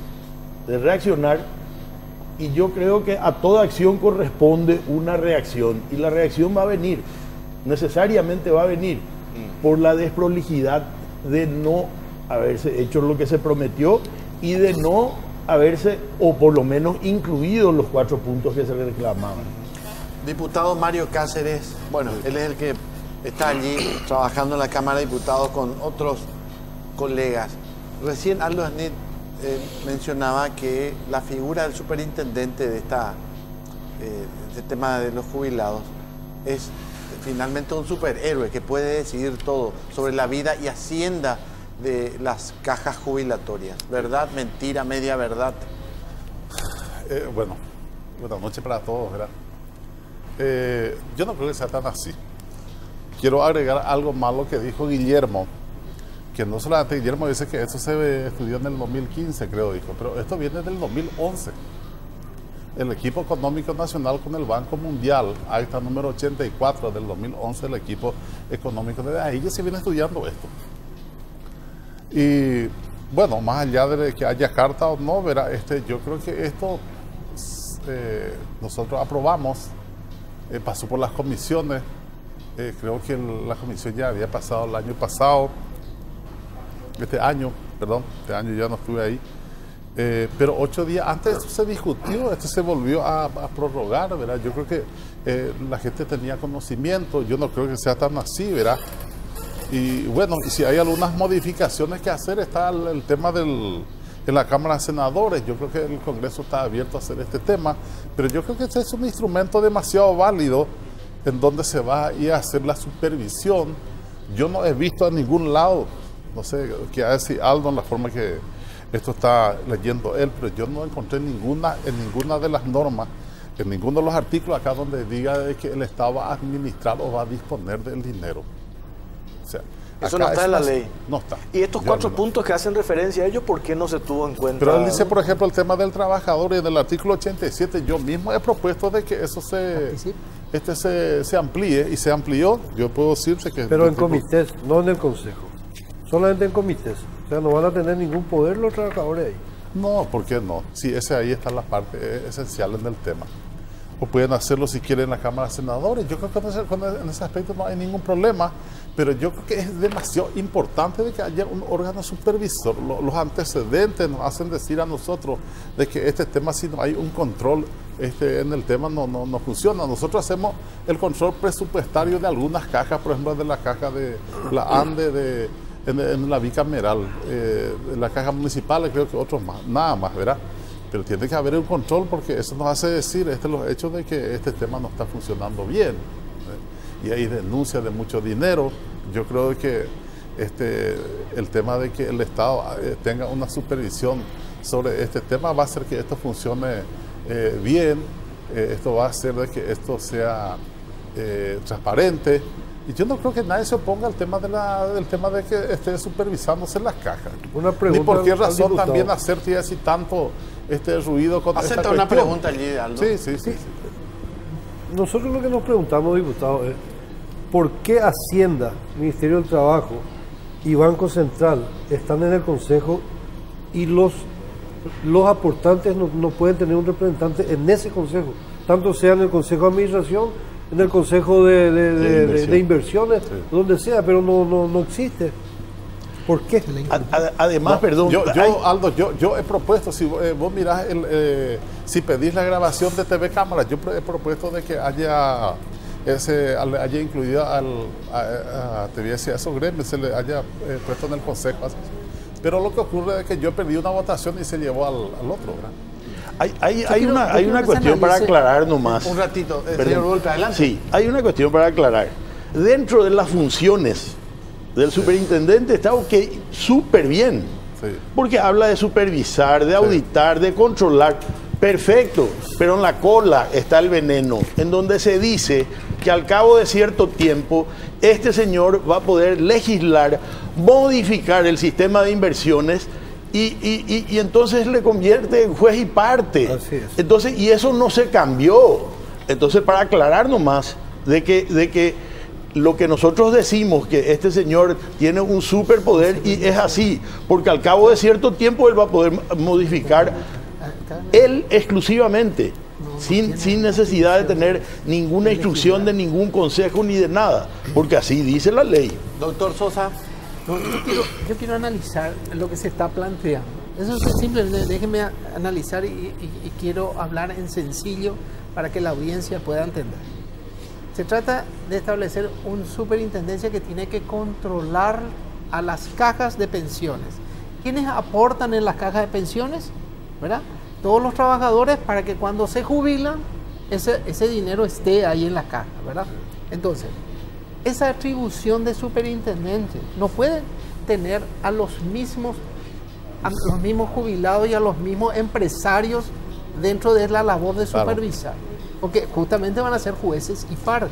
de reaccionar, y yo creo que a toda acción corresponde una reacción, y la reacción va a venir, necesariamente va a venir, por la desprolijidad de no haberse hecho lo que se prometió y de no haberse, o por lo menos, incluido los 4 puntos que se reclamaban. Diputado Mario Cáceres, bueno, él es el que está allí trabajando en la Cámara de Diputados con otros colegas. Recién Aldo Smith mencionaba que la figura del superintendente de este tema de los jubilados es finalmente un superhéroe que puede decidir todo sobre la vida y hacienda de las cajas jubilatorias. ¿Verdad? Mentira, media verdad. Bueno, buenas noches para todos, ¿verdad? yo no creo que sea tan así. Quiero agregar algo más lo que dijo Guillermo, que no solamente Guillermo dice que esto se estudió en el 2015, creo dijo, pero esto viene del 2011. El equipo económico nacional con el Banco Mundial, acta número 84 del 2011, el equipo económico de ahí ya se viene estudiando esto. Y bueno, más allá de que haya carta o no, verá, yo creo que esto nosotros aprobamos, pasó por las comisiones, creo que la comisión ya había pasado el año pasado, este año ya no estuve ahí. Pero 8 días antes esto se discutió, esto se volvió a prorrogar, ¿verdad? Yo creo que la gente tenía conocimiento, yo no creo que sea tan así, ¿verdad? Y bueno, y si hay algunas modificaciones que hacer, está el tema en la Cámara de Senadores, yo creo que el Congreso está abierto a hacer este tema, pero yo creo que este es un instrumento demasiado válido en donde se va a ir a hacer la supervisión. Yo no he visto a ningún lado, no sé qué va a decir Aldo en la forma que esto está leyendo él, pero yo no encontré en ninguna de las normas, en ninguno de los artículos acá donde diga de que el Estado va a administrar o va a disponer del dinero. O sea, eso no está en la ley. No está. Y estos 4 puntos que hacen referencia a ellos, ¿por qué no se tuvo en cuenta? Pero él dice, por ejemplo, el tema del trabajador, y en el artículo 87 yo mismo he propuesto de que eso se amplíe, y se amplió. Yo puedo decirse que... Pero en comités, no en el Consejo. Solamente en comités. O sea, no van a tener ningún poder los trabajadores ahí. No, ¿por qué no? Sí, ahí está la parte esencial en el tema. O pueden hacerlo si quieren en la Cámara de Senadores. Yo creo que en ese aspecto no hay ningún problema, pero yo creo que es demasiado importante de que haya un órgano supervisor. Los antecedentes nos hacen decir a nosotros de que este tema, si no hay un control en el tema, no funciona. Nosotros hacemos el control presupuestario de algunas cajas, por ejemplo, de la caja de la ANDE, en la bicameral, en la caja municipal, creo que otros más, nada más, ¿verdad? Pero tiene que haber un control porque eso nos hace decir los hechos de que este tema no está funcionando bien. Y hay denuncias de mucho dinero. Yo creo que el tema de que el Estado tenga una supervisión sobre este tema va a hacer que esto funcione bien. Esto va a hacer de que esto sea transparente. Y yo no creo que nadie se oponga al tema del tema de que esté supervisándose las cajas. Una pregunta. Ni por qué razón también hacer así tanto ruido con esta cuestión. Una pregunta allí, Aldo. Sí. Nosotros lo que nos preguntamos, diputado, es ¿por qué Hacienda, Ministerio del Trabajo y Banco Central están en el Consejo y los aportantes no pueden tener un representante en ese Consejo? Tanto sea en el Consejo de Administración, en el Consejo de Inversiones, sí, donde sea, pero no existe. ¿Por qué? Además, perdón. Aldo, yo he propuesto, si vos mirás, si pedís la grabación de TV Cámara, yo he propuesto de que haya incluido a esos gremios, se le haya puesto en el Consejo. Pero lo que ocurre es que yo perdí una votación y se llevó al otro, ¿verdad? Hay una cuestión para aclarar nomás. Un ratito, señor Volpe, adelante. Sí, hay una cuestión para aclarar. Dentro de las funciones del superintendente está súper bien. Sí. Porque habla de supervisar, de auditar, de controlar. Perfecto, pero en la cola está el veneno, en donde se dice que al cabo de cierto tiempo este señor va a poder legislar, modificar el sistema de inversiones y entonces le convierte en juez y parte. Así es. Entonces, y eso no se cambió. Entonces, para aclarar nomás de que lo que nosotros decimos, que este señor tiene un superpoder, y es así, porque al cabo de cierto tiempo él va a poder modificar él exclusivamente, sin necesidad de tener ninguna instrucción de ningún consejo ni de nada, porque así dice la ley. Doctor Sosa. Yo quiero analizar lo que se está planteando. Eso es simple, déjenme analizar y quiero hablar en sencillo para que la audiencia pueda entender. Se trata de establecer una superintendencia que tiene que controlar a las cajas de pensiones. ¿Quiénes aportan en las cajas de pensiones? ¿Verdad? Todos los trabajadores, para que cuando se jubilan ese dinero esté ahí en la caja, ¿verdad? Entonces, esa atribución de superintendente no puede tener a los mismos jubilados y a los mismos empresarios dentro de la labor de supervisar. porque justamente van a ser jueces y parte,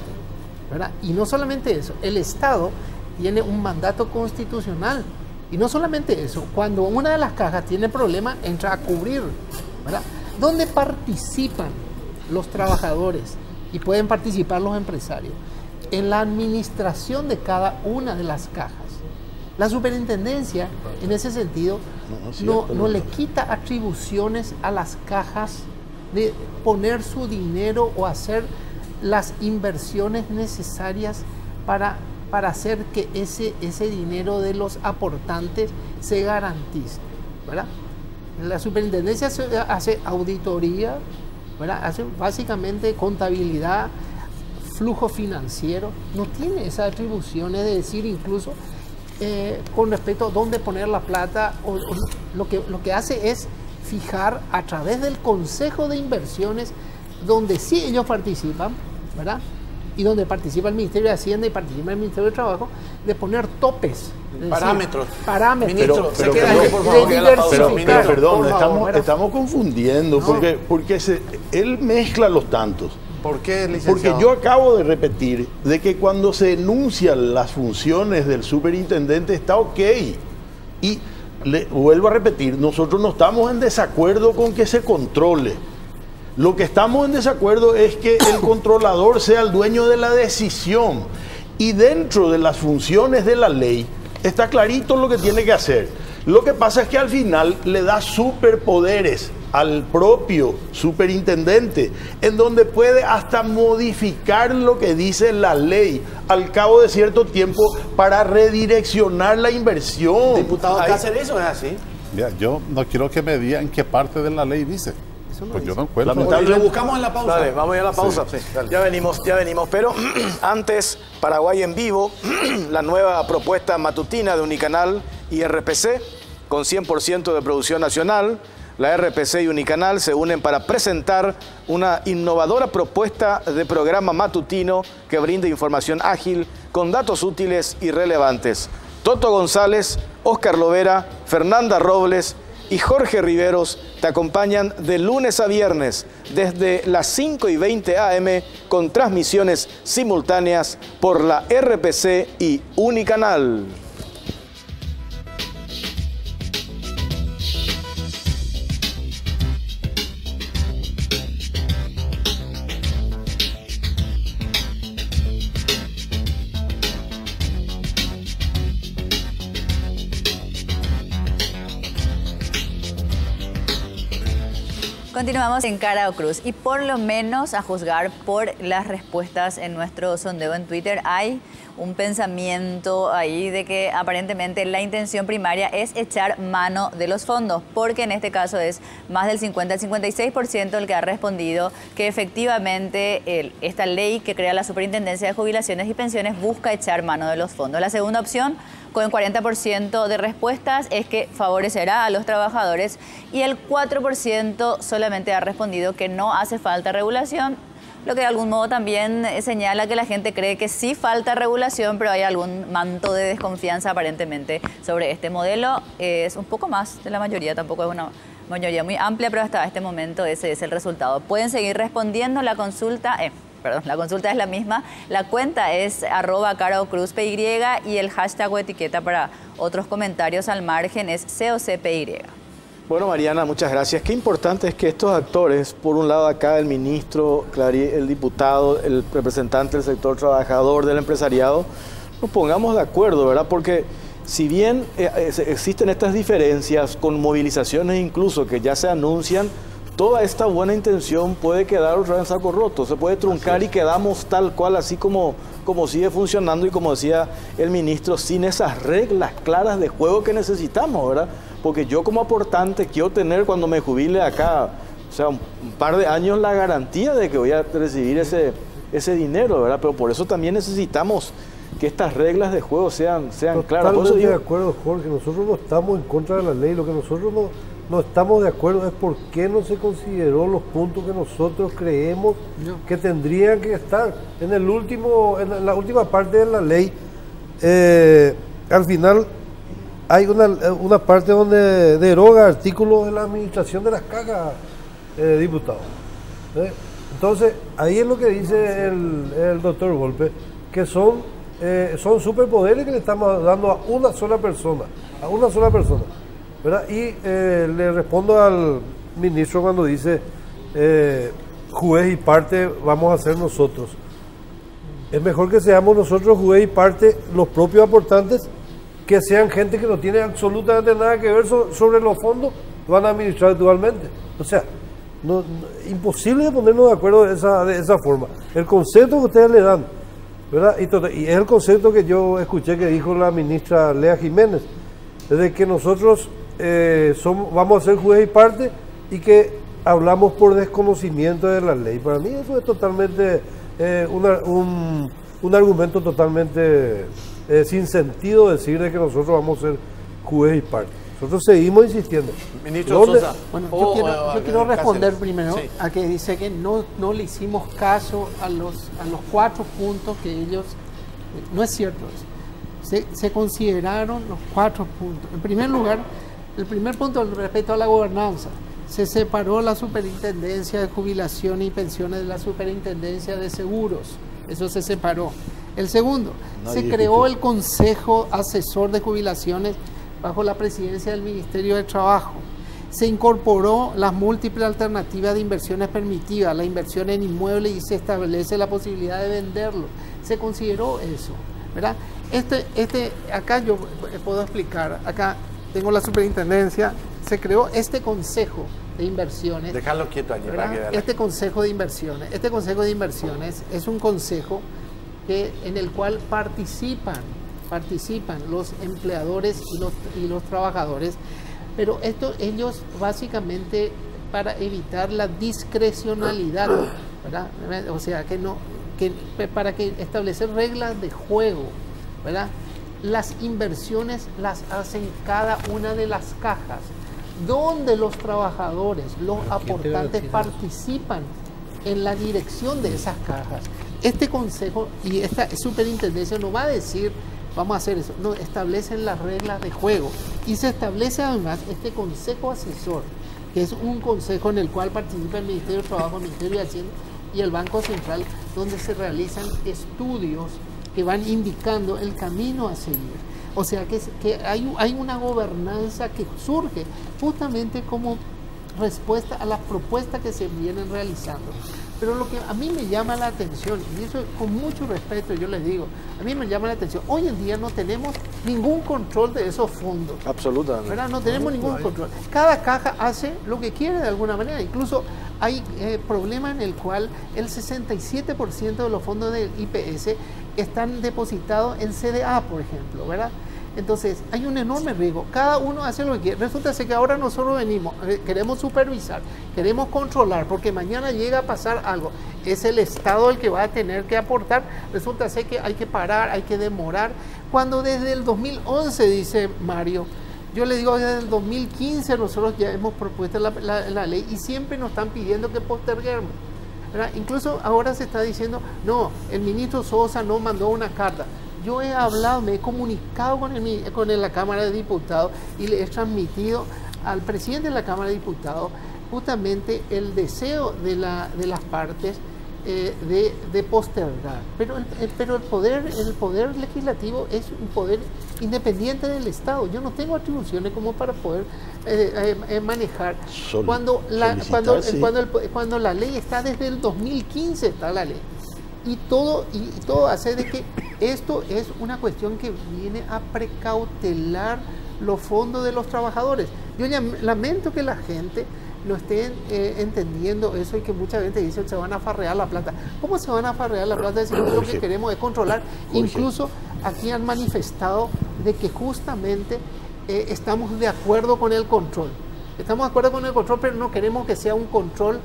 ¿verdad? Y no solamente eso, el Estado tiene un mandato constitucional. Y no solamente eso, cuando una de las cajas tiene problemas, entra a cubrir, ¿verdad? ¿Dónde participan los trabajadores y pueden participar los empresarios? En la administración de cada una de las cajas. La superintendencia, en ese sentido, no le quita atribuciones a las cajas de poner su dinero o hacer las inversiones necesarias para hacer que ese dinero de los aportantes se garantice, ¿verdad? La superintendencia hace auditoría, ¿verdad? Hace básicamente contabilidad, flujo financiero, no tiene esas atribuciones de decir incluso con respecto a dónde poner la plata, lo que hace es fijar a través del Consejo de Inversiones, donde sí ellos participan, ¿verdad? Y donde participa el Ministerio de Hacienda y participa el Ministerio de Trabajo, de poner topes. Parámetros. Parámetros. Perdón, estamos confundiendo, porque él mezcla los tantos. ¿Por qué, licenciado? Porque yo acabo de repetir de que cuando se enuncian las funciones del superintendente está ok. Y le vuelvo a repetir, nosotros no estamos en desacuerdo con que se controle. Lo que estamos en desacuerdo es que el controlador sea el dueño de la decisión. Y dentro de las funciones de la ley está clarito lo que tiene que hacer. Lo que pasa es que al final le da superpoderes al propio superintendente, en donde puede hasta modificar lo que dice la ley al cabo de cierto tiempo para redireccionar la inversión. Diputado Cáceres, ¿eso es así? Mira, yo no quiero que me digan qué parte de la ley dice. Pues yo no encuentro. Lo buscamos en la pausa. Dale, vamos a ir a la pausa. Sí, ya venimos. Pero antes, Paraguay en Vivo, la nueva propuesta matutina de Unicanal y RPC, con 100% de producción nacional. La RPC y Unicanal se unen para presentar una innovadora propuesta de programa matutino que brinda información ágil con datos útiles y relevantes. Toto González, Óscar Lovera, Fernanda Robles y Jorge Riveros te acompañan de lunes a viernes desde las 5:20 AM con transmisiones simultáneas por la RPC y Unicanal. Continuamos en Cara o Cruz y por lo menos a juzgar por las respuestas en nuestro sondeo en Twitter hay un pensamiento ahí de que aparentemente la intención primaria es echar mano de los fondos, porque en este caso es más del 50 al 56% el que ha respondido que efectivamente esta ley que crea la Superintendencia de Jubilaciones y Pensiones busca echar mano de los fondos. La segunda opción, con 40% de respuestas, es que favorecerá a los trabajadores y el 4% solamente ha respondido que no hace falta regulación, lo que de algún modo también señala que la gente cree que sí falta regulación, pero hay algún manto de desconfianza aparentemente sobre este modelo. Es un poco más de la mayoría, tampoco es una mayoría muy amplia, pero hasta este momento ese es el resultado. Pueden seguir respondiendo, la consulta es la misma, la cuenta es @caraocruzpy y el hashtag o etiqueta para otros comentarios al margen es COCPY. Bueno, Mariana, muchas gracias. Qué importante es que estos actores, por un lado acá el ministro, el diputado, el representante del sector trabajador, del empresariado, nos pongamos de acuerdo, ¿verdad? Porque si bien existen estas diferencias con movilizaciones incluso que ya se anuncian, toda esta buena intención puede quedar otra vez en saco roto, se puede truncar y quedamos tal cual, así como sigue funcionando y como decía el ministro, sin esas reglas claras de juego que necesitamos, ¿verdad? Porque yo como aportante quiero tener cuando me jubile acá, o sea, un par de años la garantía de que voy a recibir ese dinero, ¿verdad? Pero por eso también necesitamos que estas reglas de juego sean claras. Totalmente de acuerdo, Jorge, nosotros no estamos en contra de la ley, lo que nosotros no estamos de acuerdo es por qué no se consideró los puntos que nosotros creemos que tendrían que estar. En la última parte de la ley, al final hay una parte donde deroga artículos de la administración de las cajas, diputados. Entonces, ahí es lo que dice el doctor Volpe, que son superpoderes que le estamos dando a una sola persona, ¿verdad? Y le respondo al ministro cuando dice, juez y parte vamos a ser nosotros. Es mejor que seamos nosotros juez y parte, los propios aportantes, que sean gente que no tiene absolutamente nada que ver sobre los fondos, van a administrar actualmente. O sea, imposible de ponernos de acuerdo de esa forma. El concepto que ustedes le dan, ¿verdad? Y es el concepto que yo escuché que dijo la ministra Lea Jiménez, de que nosotros vamos a ser juez y parte y que hablamos por desconocimiento de la ley. Para mí eso es totalmente un argumento totalmente sin sentido, decir de que nosotros vamos a ser juez y parte. Nosotros seguimos insistiendo. Ministro Sosa. Bueno, yo quiero responder primero a que dice que no le hicimos caso a los 4 puntos que ellos... No es cierto eso. Se consideraron los 4 puntos. En primer lugar, el primer punto respecto a la gobernanza. Se separó la Superintendencia de Jubilación y Pensiones de la Superintendencia de Seguros. Eso se separó. El segundo, se creó el Consejo Asesor de Jubilaciones bajo la presidencia del Ministerio de Trabajo. Se incorporó las múltiples alternativas de inversiones permitidas, la inversión en inmuebles, y se establece la posibilidad de venderlo. Se consideró eso, ¿verdad? Acá yo puedo explicar, acá tengo la superintendencia, se creó este consejo de inversiones. Déjalo quieto allí para que Este consejo de inversiones es un consejo en el cual participan los empleadores y los trabajadores, pero ellos básicamente para evitar la discrecionalidad, ¿verdad? O sea, para establecer reglas de juego, ¿verdad? Las inversiones las hacen cada una de las cajas, donde los trabajadores, los aportantes participan en la dirección de esas cajas. Este consejo y esta superintendencia no va a decir vamos a hacer eso, no, establecen las reglas de juego, y se establece además este consejo asesor, que es un consejo en el cual participa el Ministerio de Trabajo, el Ministerio de Hacienda y el Banco Central, donde se realizan estudios que van indicando el camino a seguir. O sea que hay una gobernanza que surge justamente como respuesta a las propuestas que se vienen realizando. Pero lo que a mí me llama la atención, y eso con mucho respeto yo les digo, a mí me llama la atención, hoy en día no tenemos ningún control de esos fondos. Absolutamente. ¿Verdad? No tenemos ningún control. Cada caja hace lo que quiere de alguna manera. Incluso hay problema en el cual el 67% de los fondos del IPS están depositados en CDA, por ejemplo, ¿verdad? Entonces, hay un enorme riesgo. Cada uno hace lo que quiere. Resulta que ahora nosotros venimos, queremos supervisar, queremos controlar, porque mañana llega a pasar algo. Es el Estado el que va a tener que aportar. Resulta que hay que parar, hay que demorar. Cuando desde el 2011, dice Mario, yo le digo desde el 2015 nosotros ya hemos propuesto la ley y siempre nos están pidiendo que posterguemos, ¿verdad? Incluso ahora se está diciendo, no, el ministro Sosa no mandó una carta. Yo he hablado, me he comunicado con la Cámara de Diputados y le he transmitido al presidente de la Cámara de Diputados justamente el deseo de las partes de postergar. Pero el poder legislativo es un poder independiente del Estado. Yo no tengo atribuciones como para poder manejar. Cuando la ley está desde el 2015, está la ley. Y todo hace de que esto es una cuestión que viene a precautelar los fondos de los trabajadores. Yo lamento que la gente no esté entendiendo eso y que mucha gente dice se van a farrear la plata. ¿Cómo se van a farrear la plata si lo que queremos es controlar? Incluso aquí han manifestado de que justamente estamos de acuerdo con el control. Estamos de acuerdo con el control, pero no queremos que sea un control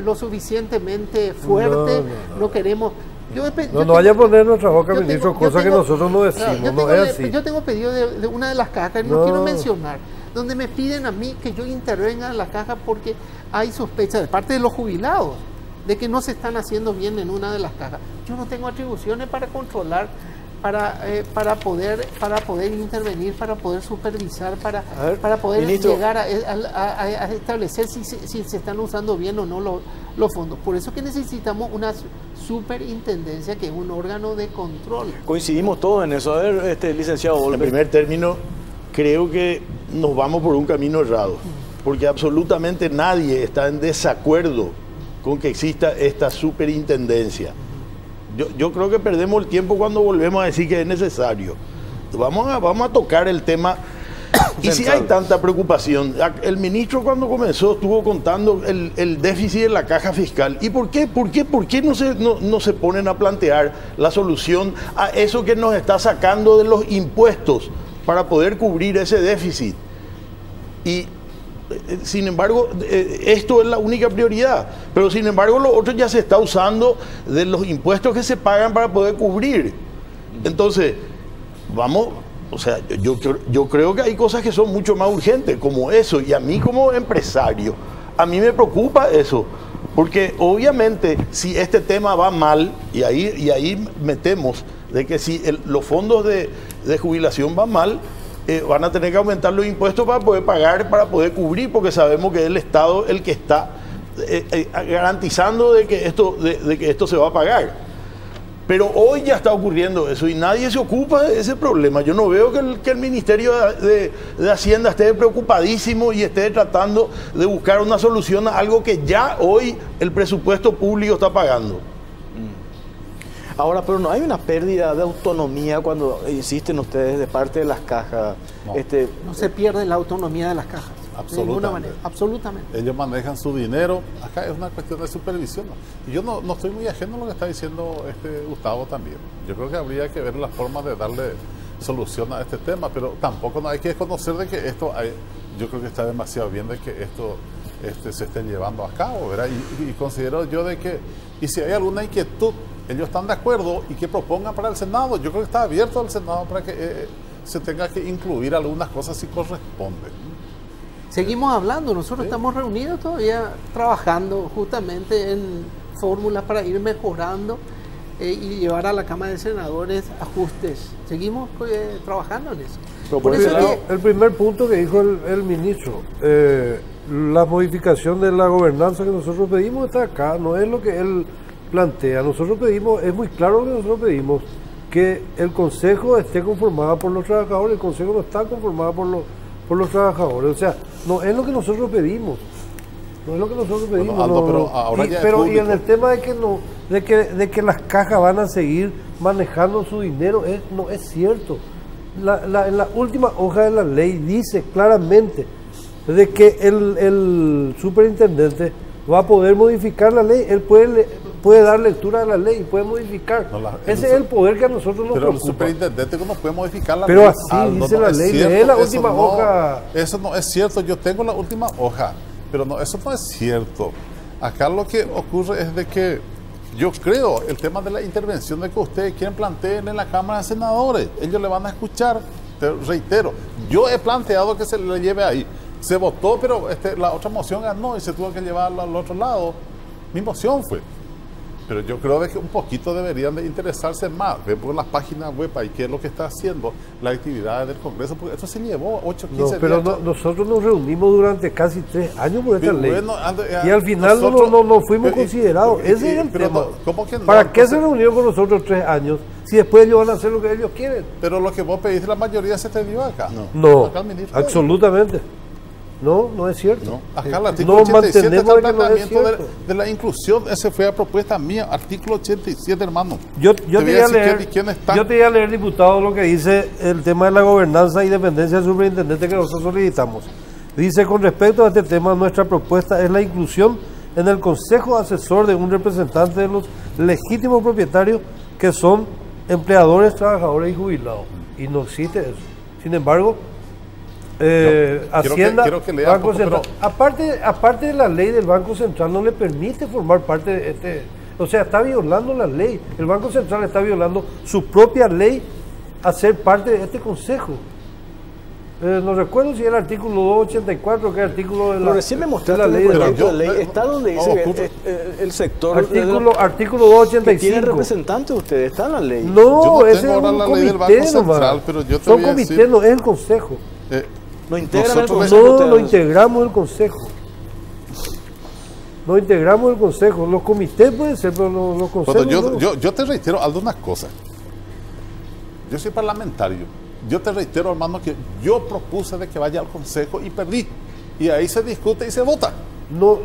lo suficientemente fuerte. No queremos... No vaya a poner nuestra boca, ministro, cosas que nosotros no decimos. No es así. Yo tengo pedido de una de las cajas, no quiero mencionar, donde me piden a mí que yo intervenga en la caja porque hay sospecha de parte de los jubilados de que no se están haciendo bien en una de las cajas. Yo no tengo atribuciones para controlar para poder intervenir, para poder supervisar, para poder ministro, llegar a establecer si se están usando bien o no los fondos. Por eso que necesitamos una superintendencia, que es un órgano de control. Coincidimos todos en eso. A ver, licenciado Volpe. En primer término, creo que nos vamos por un camino errado, porque absolutamente nadie está en desacuerdo con que exista esta superintendencia. Yo creo que perdemos el tiempo cuando volvemos a decir que es necesario. Vamos a tocar el tema. Y si hay tanta preocupación, el ministro cuando comenzó estuvo contando el déficit de la caja fiscal. ¿Y por qué no se ponen a plantear la solución a eso que nos está sacando de los impuestos para poder cubrir ese déficit? Y sin embargo, esto es la única prioridad, pero sin embargo lo otro ya se está usando de los impuestos que se pagan para poder cubrir. Entonces, o sea, yo creo que hay cosas que son mucho más urgentes, como eso, y a mí como empresario, a mí me preocupa eso, porque obviamente si este tema va mal, y ahí metemos de que si los fondos de jubilación van mal, van a tener que aumentar los impuestos para poder pagar, para poder cubrir, porque sabemos que es el Estado el que está garantizando de que esto se va a pagar. Pero hoy ya está ocurriendo eso y nadie se ocupa de ese problema. Yo no veo que el Ministerio de Hacienda esté preocupadísimo y esté tratando de buscar una solución a algo que ya hoy el presupuesto público está pagando. Ahora, pero no hay una pérdida de autonomía cuando insisten ustedes de parte de las cajas. No. No se pierde la autonomía de las cajas. De ninguna manera. Absolutamente. Ellos manejan su dinero. Acá es una cuestión de supervisión. Y yo no estoy muy ajeno a lo que está diciendo Gustavo también. Yo creo que habría que ver las formas de darle solución a este tema, pero tampoco no hay que desconocer de que yo creo que está demasiado bien de que esto se esté llevando a cabo, ¿verdad? Y considero yo de que, y si hay alguna inquietud, ellos están de acuerdo y que propongan para el Senado. Yo creo que está abierto al Senado para que se tenga que incluir algunas cosas si corresponde. Seguimos hablando, nosotros estamos reunidos todavía trabajando justamente en fórmulas para ir mejorando y llevar a la Cámara de Senadores ajustes. Seguimos trabajando en eso. Por eso el primer punto que dijo el ministro, la modificación de la gobernanza que nosotros pedimos está acá, no es lo que él plantea. Nosotros pedimos, es muy claro lo que nosotros pedimos, que el Consejo esté conformado por los trabajadores. El Consejo no está conformado por los trabajadores, o sea, no es lo que nosotros pedimos. No es lo que nosotros pedimos. Bueno, Aldo, pero ahora ya y en el tema de que las cajas van a seguir manejando su dinero, no es cierto. En la última hoja de la ley dice claramente de que el superintendente va a poder modificar la ley. Él puede dar lectura a la ley y puede modificar. Ese es el poder que a nosotros nos preocupa. Pero el superintendente no puede modificar la ley. Pero así dice la ley. Lee la última hoja. Eso no es cierto. Yo tengo la última hoja, pero no, eso no es cierto. Acá lo que ocurre es de que yo creo el tema de la intervención de que ustedes quieren plantear en la Cámara de Senadores. Ellos le van a escuchar. Te reitero, yo he planteado que se le lleve ahí. Se votó, pero la otra moción ganó y se tuvo que llevar al otro lado. Mi moción fue. Pero yo creo de que un poquito deberían de interesarse más, ver por las páginas web ahí qué es lo que está haciendo las actividades del Congreso, porque esto se llevó 8, 15 días. Pero nosotros nos reunimos durante casi 3 años por esta ley. Y al final no fuimos considerados. Ese es el tema. ¿Cómo que no? ¿Para qué se reunieron con nosotros 3 años si después ellos van a hacer lo que ellos quieren? Pero lo que vos pediste, la mayoría se te dio acá. No, absolutamente. No es cierto. No. Acá el artículo 87 está el planteamiento de la inclusión. Esa fue la propuesta mía, artículo 87, hermano. Yo te iba a leer, diputado, lo que dice el tema de la gobernanza y dependencia del superintendente que nosotros solicitamos. Dice, con respecto a este tema, nuestra propuesta es la inclusión en el consejo asesor de un representante de los legítimos propietarios que son empleadores, trabajadores y jubilados. Y no existe eso. Sin embargo, Hacienda, quiero que lea Banco Central. Aparte de la ley del Banco Central, no le permite formar parte de o sea, está violando la ley. El Banco Central está violando su propia ley a ser parte de este consejo. No recuerdo si era el artículo 284 o qué artículo de la, Pero recién me mostraste de el la ley. proyecto de ley. Está donde dice el sector. Artículo 285. ¿Tiene representante ustedes? Está en la ley. No, ese es ahora un la ley del comité Banco Central, nomás. pero yo te Son voy a comités, decir- no es el consejo. ¿Lo integran el nosotros consejo? No, ustedes? lo integramos el consejo. No integramos el consejo. Los comités pueden ser, pero los consejos. Bueno, no. yo te reitero algunas cosas. Yo soy parlamentario. Yo te reitero, hermano, que yo propuse de que vaya al consejo y perdí. Y ahí se discute y se vota. No,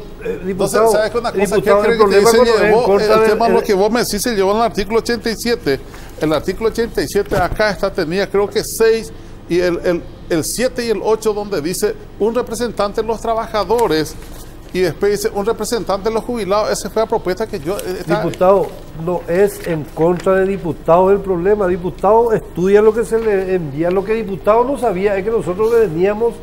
diputado, Entonces, ¿sabes una cosa? diputado, ¿Qué el creen que problema se cuando es en llevó? contra El del- tema, lo que vos me decís, se llevó en el artículo 87. El artículo 87 acá tenía creo que 6 y el 7 y el 8 donde dice un representante de los trabajadores y después dice un representante de los jubilados. Esa fue la propuesta que yo... Diputado, no es en contra de diputados el problema. Diputado estudia lo que se le envía. Lo que diputado no sabía es que nosotros le veníamos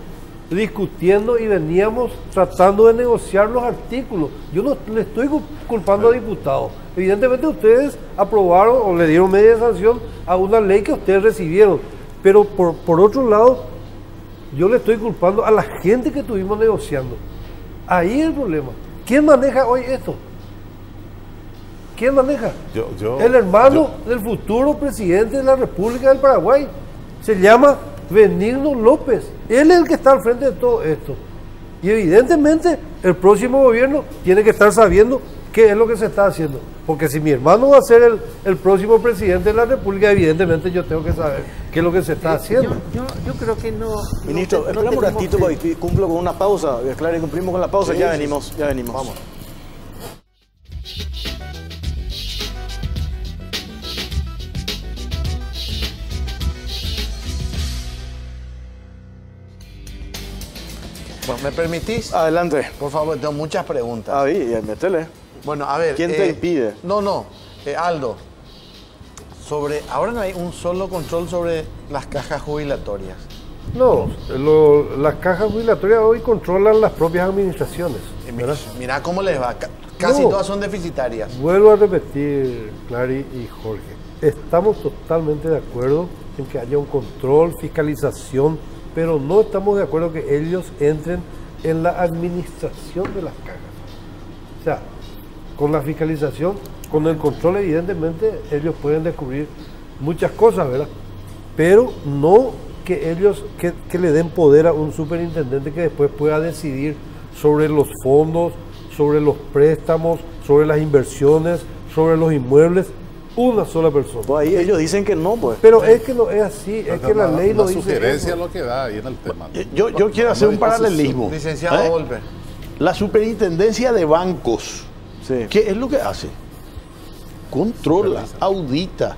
discutiendo y veníamos tratando de negociar los artículos. Yo no le estoy culpando a diputados. Evidentemente ustedes aprobaron o le dieron media sanción a una ley que ustedes recibieron. Pero por otro lado, yo le estoy culpando a la gente que estuvimos negociando. Ahí es el problema. ¿Quién maneja hoy esto? ¿Quién maneja? El hermano del futuro presidente de la República del Paraguay. Se llama Benigno López. Él es el que está al frente de todo esto. Y evidentemente el próximo gobierno tiene que estar sabiendo qué es lo que se está haciendo. Porque si mi hermano va a ser el próximo presidente de la República, evidentemente yo tengo que saber qué es lo que se está haciendo. Yo creo que no. Ministro, no esperamos un tenemos ratito que- porque cumplo con una pausa. Claro, y cumplimos con la pausa. Sí, ya sí, venimos, ya venimos. Vamos. Bueno, ¿me permitís? Adelante. Por favor, tengo muchas preguntas. Ahí, métele. Bueno, a ver. ¿Quién te impide? No. Aldo, ahora no hay un solo control sobre las cajas jubilatorias. No, las cajas jubilatorias hoy controlan las propias administraciones. Mira cómo les va. Casi No. todas son deficitarias. Vuelvo a repetir, Clary y Jorge, estamos totalmente de acuerdo en que haya un control, fiscalización, pero no estamos de acuerdo que ellos entren en la administración de las cajas. O sea, con la fiscalización, con el control, evidentemente, ellos pueden descubrir muchas cosas, ¿verdad? Pero no que ellos, que le den poder a un superintendente que después pueda decidir sobre los fondos, sobre los préstamos, sobre las inversiones, sobre los inmuebles, una sola persona. Pues ahí ellos dicen que no, pues. Pero es que no es así, es que la ley no Una dice sugerencia eso. es lo que da ahí en el tema. Yo quiero hacer un paralelismo. Licenciado ¿Eh? Volpe. La superintendencia de bancos, Sí. ¿qué es lo que hace? Controla, audita,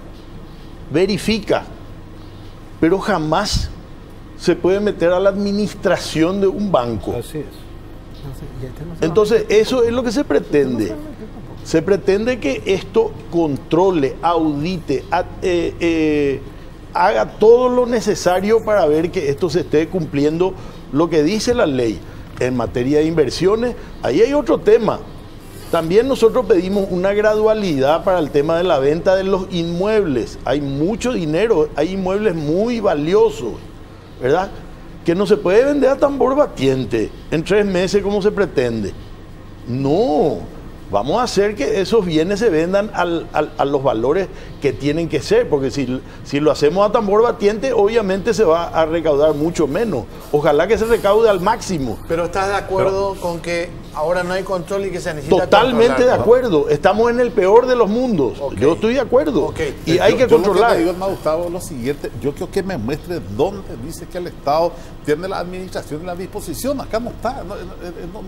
verifica, pero jamás se puede meter a la administración de un banco. Así es. Entonces, eso es lo que se pretende. Se pretende que esto controle, audite, haga todo lo necesario para ver que esto se esté cumpliendo lo que dice la ley. En materia de inversiones, ahí hay otro tema. También nosotros pedimos una gradualidad para el tema de la venta de los inmuebles. Hay mucho dinero, hay inmuebles muy valiosos, ¿verdad? Que no se puede vender a tambor batiente en 3 meses como se pretende. No, vamos a hacer que esos bienes se vendan a los valores que tienen que ser, porque si lo hacemos a tambor batiente, obviamente se va a recaudar mucho menos. Ojalá que se recaude al máximo. Pero ¿estás de acuerdo con que ahora no hay control y que se necesita Totalmente de controlar, ¿no? acuerdo. Estamos en el peor de los mundos. Ok. Yo estoy de acuerdo. Ok. Y hay que Yo lo controlar. que le digo, hermano Gustavo, es lo siguiente. Yo quiero que me muestre dónde dice que el Estado tiene la administración y la disposición. Acá no está. No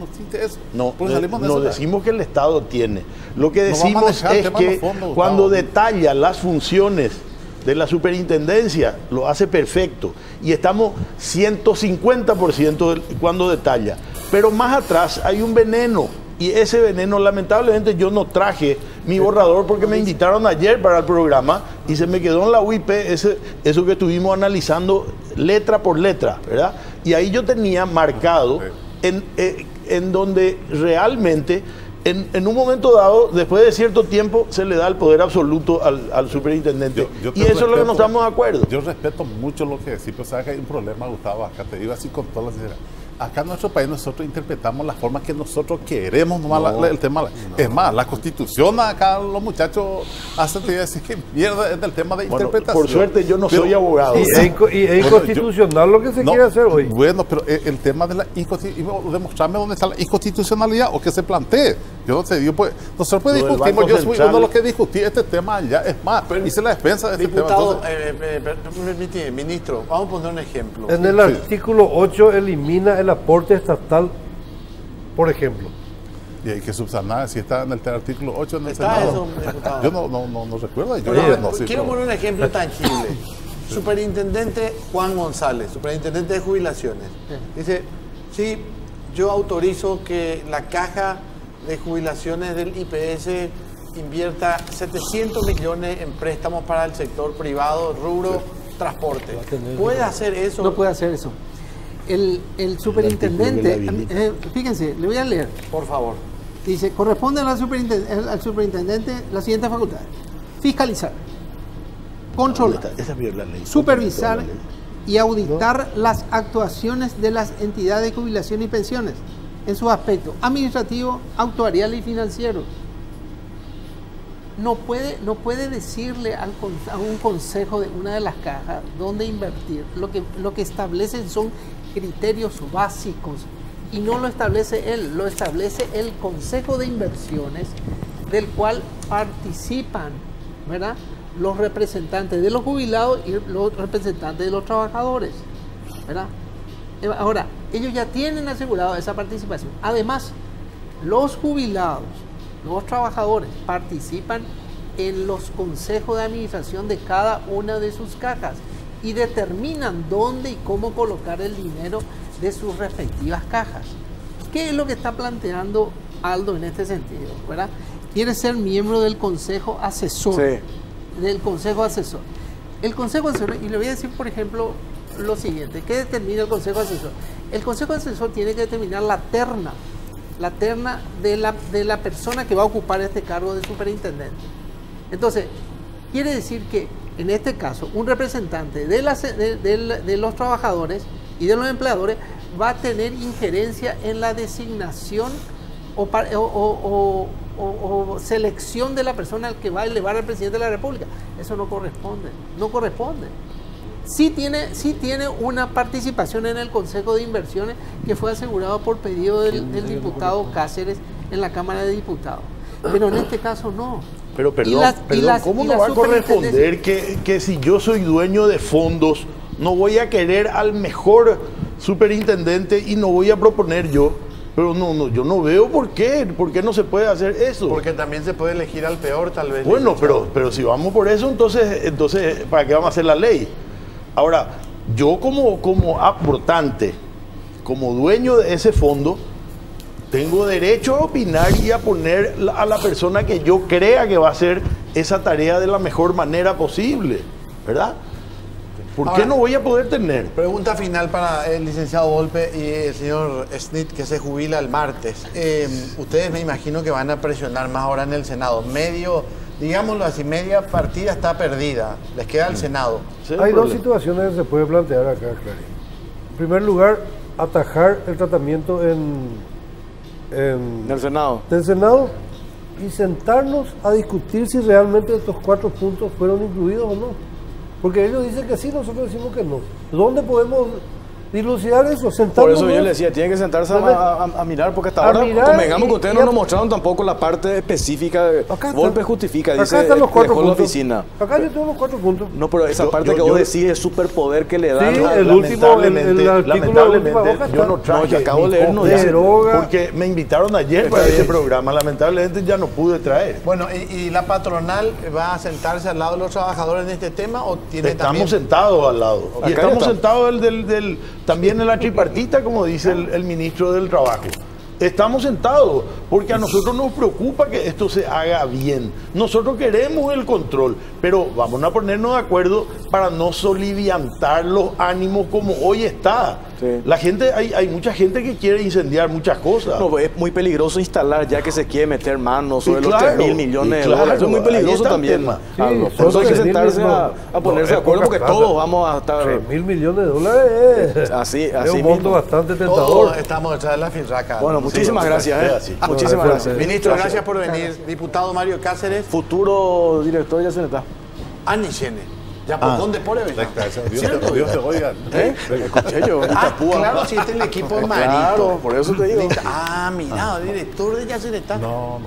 existe eso. No, Porque salimos de no eso. decimos que el Estado tiene. Lo que No vamos a decimos dejar el es tema de que los fondos, cuando Gustavo. detalla las funciones de la superintendencia, lo hace perfecto. Y estamos 150% cuando detalla. Pero más atrás hay un veneno. Y ese veneno, lamentablemente, yo no traje mi borrador porque me invitaron ayer para el programa y se me quedó en la UIP eso que estuvimos analizando letra por letra, ¿verdad? Y ahí yo tenía marcado en donde realmente en un momento dado, después de cierto tiempo, se le da el poder absoluto al superintendente. Y eso es lo que no estamos de acuerdo. Yo respeto mucho lo que decís, pero sabes que hay un problema, Gustavo, acá te digo así con toda la sinceridad. Acá en nuestro país nosotros interpretamos la forma que nosotros queremos, el tema. Es más, la Constitución acá los muchachos hacen te decir que mierda es del tema de interpretación. Por suerte yo no soy abogado. Y es inconstitucional lo que se quiere hacer hoy. Bueno, pero el tema de la inconstitucionalidad, demostrarme dónde está la inconstitucionalidad o que se plantee. Yo no sé, nosotros pues discutimos, yo soy uno de los que discutí este tema ya, es más, hice la defensa de este diputado, tema. Ministro, vamos a poner un ejemplo. En el artículo 8 elimina el aporte estatal, por ejemplo. Y hay que subsanar si está en el artículo 8 en el ¿Está Senado. eso, diputado? Yo no recuerdo. Quiero poner un ejemplo tangible. Superintendente Juan González, superintendente de jubilaciones, dice, sí, yo autorizo que la caja de jubilaciones del IPS invierta 700 millones en préstamos para el sector privado, rubro, transporte. ¿Puede hacer eso? No puede hacer eso. El superintendente, fíjense, le voy a leer. Por favor. Dice, corresponde al superintendente la siguiente facultad: fiscalizar, controlar, supervisar y auditar las actuaciones de las entidades de jubilación y pensiones en sus aspectos administrativo, actuarial y financiero. No puede decirle a un consejo de una de las cajas dónde invertir. Lo que establecen son criterios básicos y no lo establece él, lo establece el Consejo de Inversiones, del cual participan, ¿verdad?, los representantes de los jubilados y los representantes de los trabajadores, ¿verdad? Ahora, ellos ya tienen asegurado esa participación. Además, los jubilados, los trabajadores participan en los consejos de administración de cada una de sus cajas y determinan dónde y cómo colocar el dinero de sus respectivas cajas. ¿Qué es lo que está planteando Aldo en este sentido, ¿verdad? Quiere ser miembro del consejo asesor. Sí. Del consejo asesor. El consejo asesor, y le voy a decir, por ejemplo, lo siguiente: ¿qué determina el consejo asesor? El consejo asesor tiene que determinar la terna de la persona que va a ocupar este cargo de superintendente. Entonces, quiere decir que en este caso un representante de los trabajadores y de los empleadores va a tener injerencia en la designación o selección de la persona al que va a elevar al presidente de la República. Eso no corresponde. Sí tiene una participación en el Consejo de Inversiones que fue asegurado por pedido del diputado Cáceres en la Cámara de Diputados. Pero en este caso no. Pero perdón, ¿cómo no va a corresponder que si yo soy dueño de fondos no voy a querer al mejor superintendente y no voy a proponer yo? Pero yo no veo por qué no se puede hacer eso. Porque también se puede elegir al peor, tal vez. Bueno, pero si vamos por eso, entonces ¿para qué vamos a hacer la ley? Ahora, yo como aportante, como dueño de ese fondo, tengo derecho a opinar y a poner a la persona que yo crea que va a hacer esa tarea de la mejor manera posible, ¿verdad? ¿Por qué no voy a poder tener? Pregunta final para el licenciado Volpe y el señor Schnitt, que se jubila el martes. Ustedes me imagino que van a presionar más ahora en el Senado. Digámoslo así, media partida está perdida. Les queda el Senado. Hay dos situaciones que se puede plantear acá, Clary. En primer lugar, atajar el tratamiento en el Senado. Del Senado y sentarnos a discutir si realmente estos 4 puntos fueron incluidos o no. Porque ellos dicen que sí, nosotros decimos que no. ¿Dónde podemos dilucidar eso? Sentarnos. Por eso yo le decía, tienen que sentarse a mirar, porque hasta ahora, convengamos que ustedes no nos mostraron tampoco la parte específica. Volpe justifica, dice, acá están los 4 dejó puntos. la oficina. Acá yo tengo los 4 puntos. No, pero esa parte que vos decís es superpoder que le dan. Sí, el último, el artículo de la última hoja yo no traje, yo acabo de leer, no dice, porque me invitaron ayer para este programa, lamentablemente ya no pude traer. Bueno, ¿y la patronal va a sentarse al lado de los trabajadores en este tema o tiene Estamos sentados al lado. Y estamos sentados también en la tripartita, como dice el ministro del Trabajo. Estamos sentados porque a nosotros nos preocupa que esto se haga bien. Nosotros queremos el control, pero vamos a ponernos de acuerdo para no soliviantar los ánimos como hoy está. Sí. La gente, hay mucha gente que quiere incendiar muchas cosas. No, es muy peligroso instalar ya que se quiere meter mano sobre los claro, 3.000 millones de claro, dólares. Eso es muy ahí peligroso está el también. tema. Sí, Por eso hay que son sentarse 3.000 a ponerse de es acuerdo poca porque plata. todos vamos a estar 3.000 millones de dólares es, así es así un monto mismo. bastante tentador. Todos estamos detrás de la finraca. Bueno, muchísimas gracias. sí. Muchísimas gracias. Ministro, gracias por venir. Diputado Mario Cáceres. Futuro director ya se está. Anichene. Ya por dónde pone, ¿verdad? Dios te oiga. Escuché yo. Claro, si este es el equipo de Marito. Claro, por eso te digo. Mira, director de Yacyretá. No.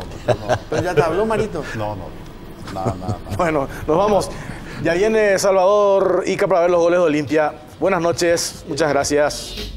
Pero ya te habló, Marito. No. Nada. Bueno, nos vamos. Ya viene Salvador Ica para ver los goles de Olimpia. Buenas noches, muchas gracias.